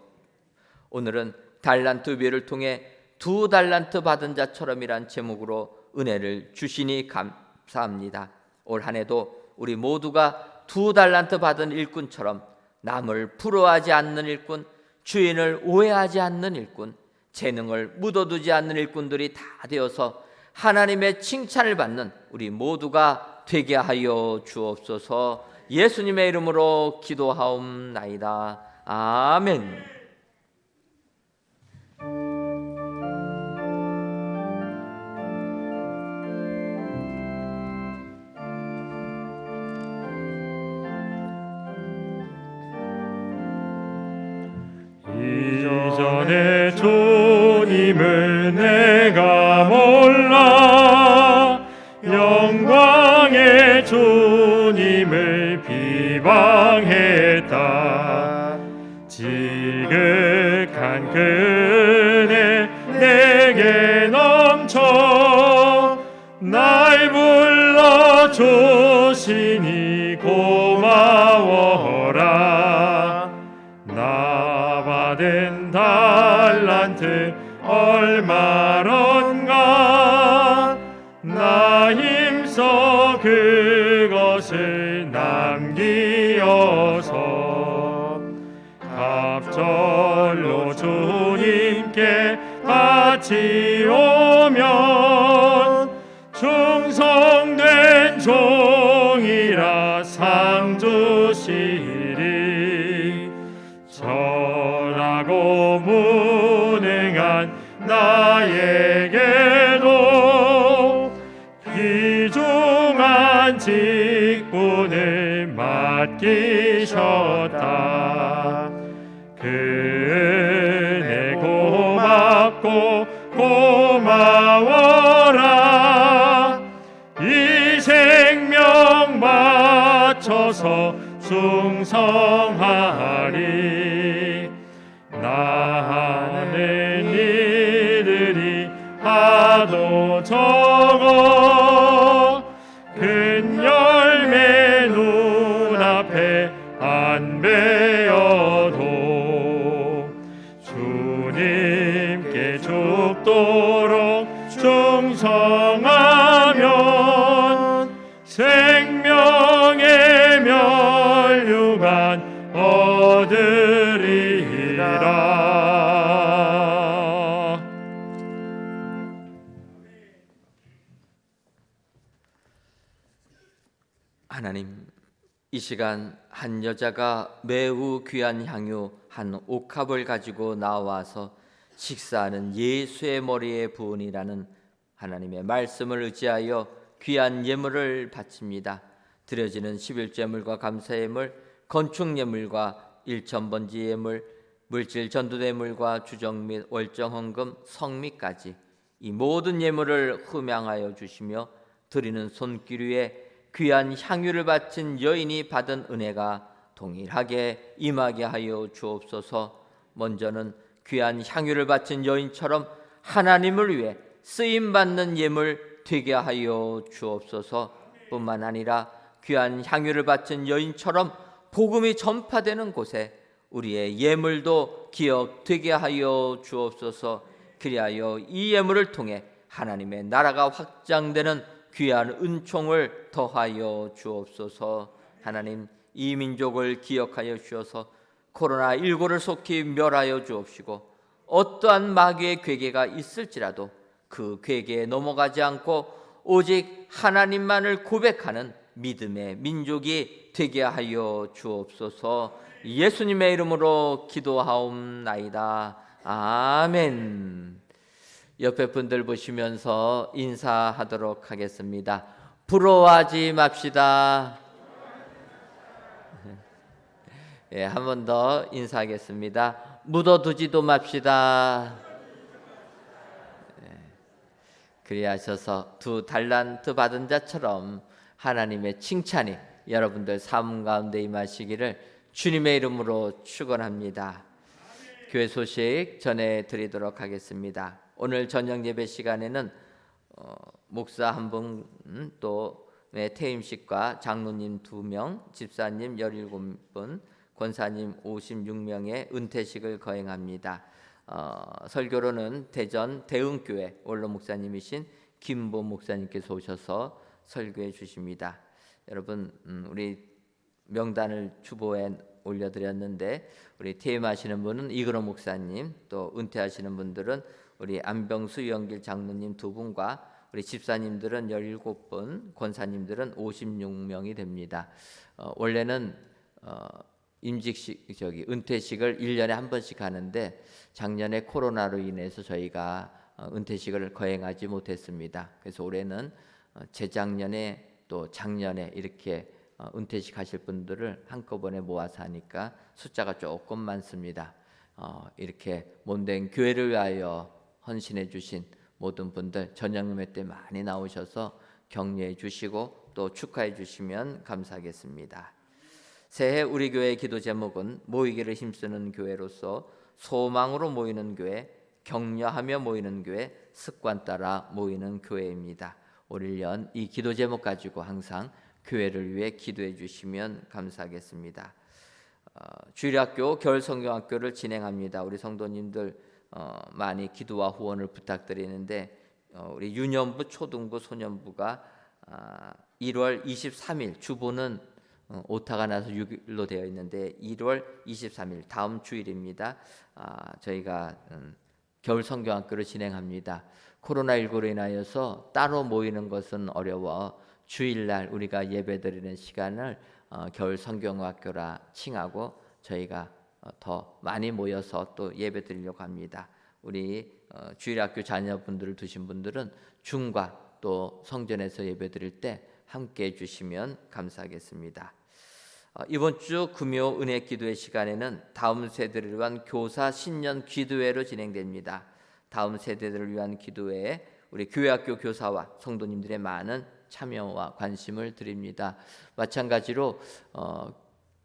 오늘은 달란트 비를 통해 2달란트 받은 자처럼이란 제목으로 은혜를 주시니 감사합니다. 올 한 해도 우리 모두가 2달란트 받은 일꾼처럼 남을 부러워하지 않는 일꾼, 주인을 오해하지 않는 일꾼, 재능을 묻어두지 않는 일꾼들이 다 되어서 하나님의 칭찬을 받는 우리 모두가 되게 하여 주옵소서. 예수님의 이름으로 기도하옵나이다. 아멘. 이전에 주님을 내가 몰라 영광의 주님을 비방했다. 지극한 그네 내게 넘쳐 날 불러주시니 고마워라. 나 받은 달란트 얼마런가 나 힘써 그것을 남기어서 갑절로 주님께 바치오면 충성된 종이라 상 주시리. 절하고 무능한 나에게도 귀중한 직분을 맡기셨다. 그 은혜 고맙고 고마워라. 이 생명 바쳐서 충성하리. 나는 이들이 하도 적어 큰 열매 눈앞에 안 베어도 이 시간 한 여자가 매우 귀한 향유 한 옥합을 가지고 나와서 식사하는 예수의 머리에 부으니라는 하나님의 말씀을 의지하여 귀한 예물을 바칩니다. 드려지는 11제물과 감사예물, 건축예물과 일천번지 예물, 물질 전도대물과 주정 및 월정 헌금, 성미까지 이 모든 예물을 흠양하여 주시며 드리는 손길 위에 귀한 향유를 바친 여인이 받은 은혜가 동일하게 임하게 하여 주옵소서. 먼저는 귀한 향유를 바친 여인처럼 하나님을 위해 쓰임받는 예물 되게 하여 주옵소서. 뿐만 아니라 귀한 향유를 바친 여인처럼 복음이 전파되는 곳에 우리의 예물도 기억되게 하여 주옵소서. 그리하여 이 예물을 통해 하나님의 나라가 확장되는 귀한 은총을 더하여 주옵소서. 하나님, 이 민족을 기억하여 주셔서 코로나19를 속히 멸하여 주옵시고 어떠한 마귀의 괴계가 있을지라도 그 괴계에 넘어가지 않고 오직 하나님만을 고백하는 믿음의 민족이 되게 하여 주옵소서. 예수님의 이름으로 기도하옵나이다. 아멘. 옆에 분들 보시면서 인사하도록 하겠습니다. 부러워하지 맙시다. 예, 한 번 더 인사하겠습니다. 묻어두지도 맙시다. 예, 그리하셔서 2 달란트 받은 자처럼 하나님의 칭찬이 여러분들 삶 가운데 임하시기를 주님의 이름으로 축원합니다. 교회 소식 전해드리도록 하겠습니다. 오늘 저녁 예배 시간에는 목사 한 분, 또 퇴임식과 장로님 2명, 집사님 17분, 권사님 56명의 은퇴식을 거행합니다. 설교로는 대전 대흥교회 원로 목사님이신 김보 목사님께서 오셔서 설교해 주십니다. 여러분, 우리 명단을 주보에 올려드렸는데 우리 퇴임하시는 분은 이그로 목사님, 또 은퇴하시는 분들은 우리 안병수 영길 장로님 2분과 우리 집사님들은 17분, 권사님들은 56명이 됩니다. 원래는 은퇴식을 1년에 한 번씩 하는데 작년에 코로나로 인해서 저희가 은퇴식을 거행하지 못했습니다. 그래서 올해는 재작년에 또 작년에 이렇게 은퇴식 하실 분들을 한꺼번에 모아서 하니까 숫자가 조금 많습니다. 이렇게 몸된 교회를 위하여 헌신해 주신 모든 분들 저녁 예배 때 많이 나오셔서 격려해 주시고 또 축하해 주시면 감사하겠습니다. 새해 우리 교회의 기도 제목은 모이기를 힘쓰는 교회로서 소망으로 모이는 교회, 격려하며 모이는 교회, 습관 따라 모이는 교회입니다. 올 1년 이 기도 제목 가지고 항상 교회를 위해 기도해 주시면 감사하겠습니다. 주일학교 겨울성경학교를 진행합니다. 우리 성도님들 많이 기도와 후원을 부탁드리는데 우리 유년부, 초등부, 소년부가 1월 23일 주보는 오타가 나서 6일로 되어 있는데 1월 23일 다음 주일입니다. 저희가 겨울 성경학교를 진행합니다. 코로나19로 인하여서 따로 모이는 것은 어려워 주일날 우리가 예배드리는 시간을 겨울 성경학교라 칭하고 저희가 더 많이 모여서 또 예배드리려고 합니다. 우리 주일학교 자녀분들을 두신 분들은 중과 또 성전에서 예배드릴 때 함께해 주시면 감사하겠습니다. 이번 주 금요 은혜 기도회 시간에는 다음 세대를 위한 교사 신년 기도회로 진행됩니다. 다음 세대들을 위한 기도회에 우리 교회학교 교사와 성도님들의 많은 참여와 관심을 드립니다. 마찬가지로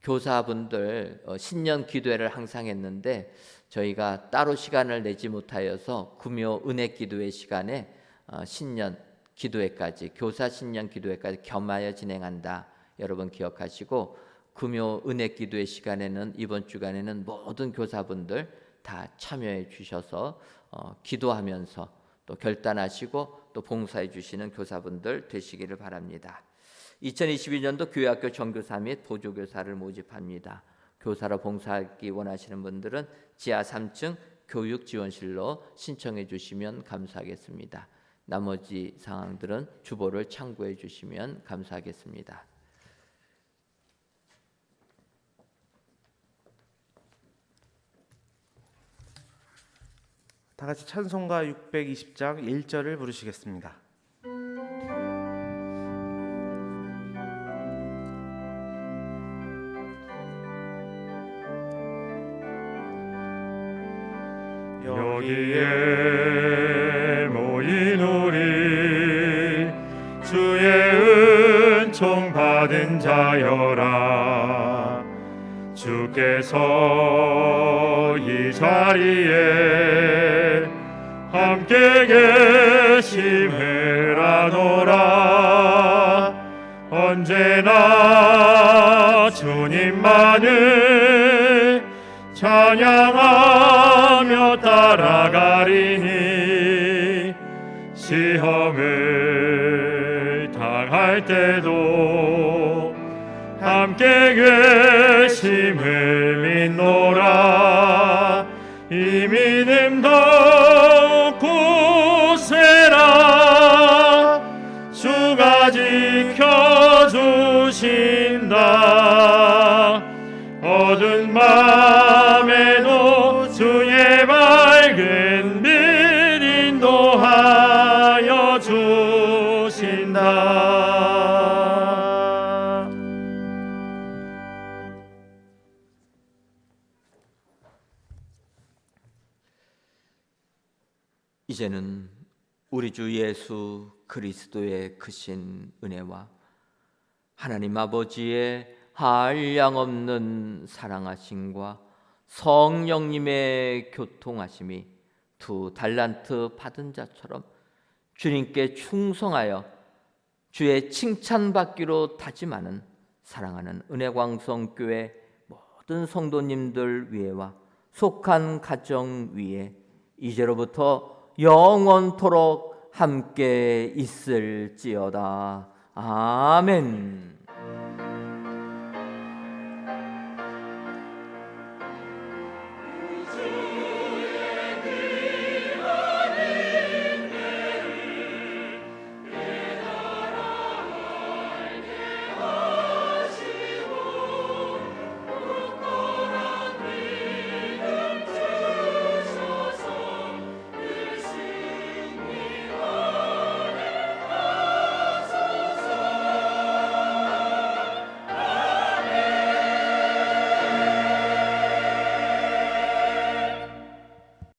교사분들 신년 기도회를 항상 했는데 저희가 따로 시간을 내지 못하여서 금요 은혜 기도회 시간에 신년 기도회까지 교사 신년 기도회까지 겸하여 진행한다. 여러분 기억하시고 금요 은혜 기도회 시간에는 이번 주간에는 모든 교사분들 다 참여해 주셔서 기도하면서 또 결단하시고 또 봉사해 주시는 교사분들 되시기를 바랍니다. 2022년도 교회학교 정교사 및 보조교사를 모집합니다. 교사로 봉사하기 원하시는 분들은 지하 3층 교육지원실로 신청해 주시면 감사하겠습니다. 나머지 사항들은 주보를 참고해 주시면 감사하겠습니다. 다 같이 찬송가 620장 1절을 부르시겠습니다. 여기에 모인 우리 주의 은총 받은 자여라. 주께서 이 자리에 함께 계심을 아노라. 언제나 주님만을 찬양하며 따라가리니 시험을 당할 때도 함께 계심을 믿노라. 이 믿음 더욱 굳세라. 주가 지켜주신다. 어두운 밤에도 주의 밝은 빛 인도하여 주신다. 이제는 우리 주 예수 그리스도의 크신 은혜와 하나님 아버지의 한량없는 사랑하심과 성령님의 교통하심이 2달란트 받은 자처럼 주님께 충성하여 주의 칭찬받기로 다짐하는 사랑하는 은혜광성교회 모든 성도님들 위에와 속한 가정 위에 이제로부터 영원토록 함께 있을지어다. 아멘.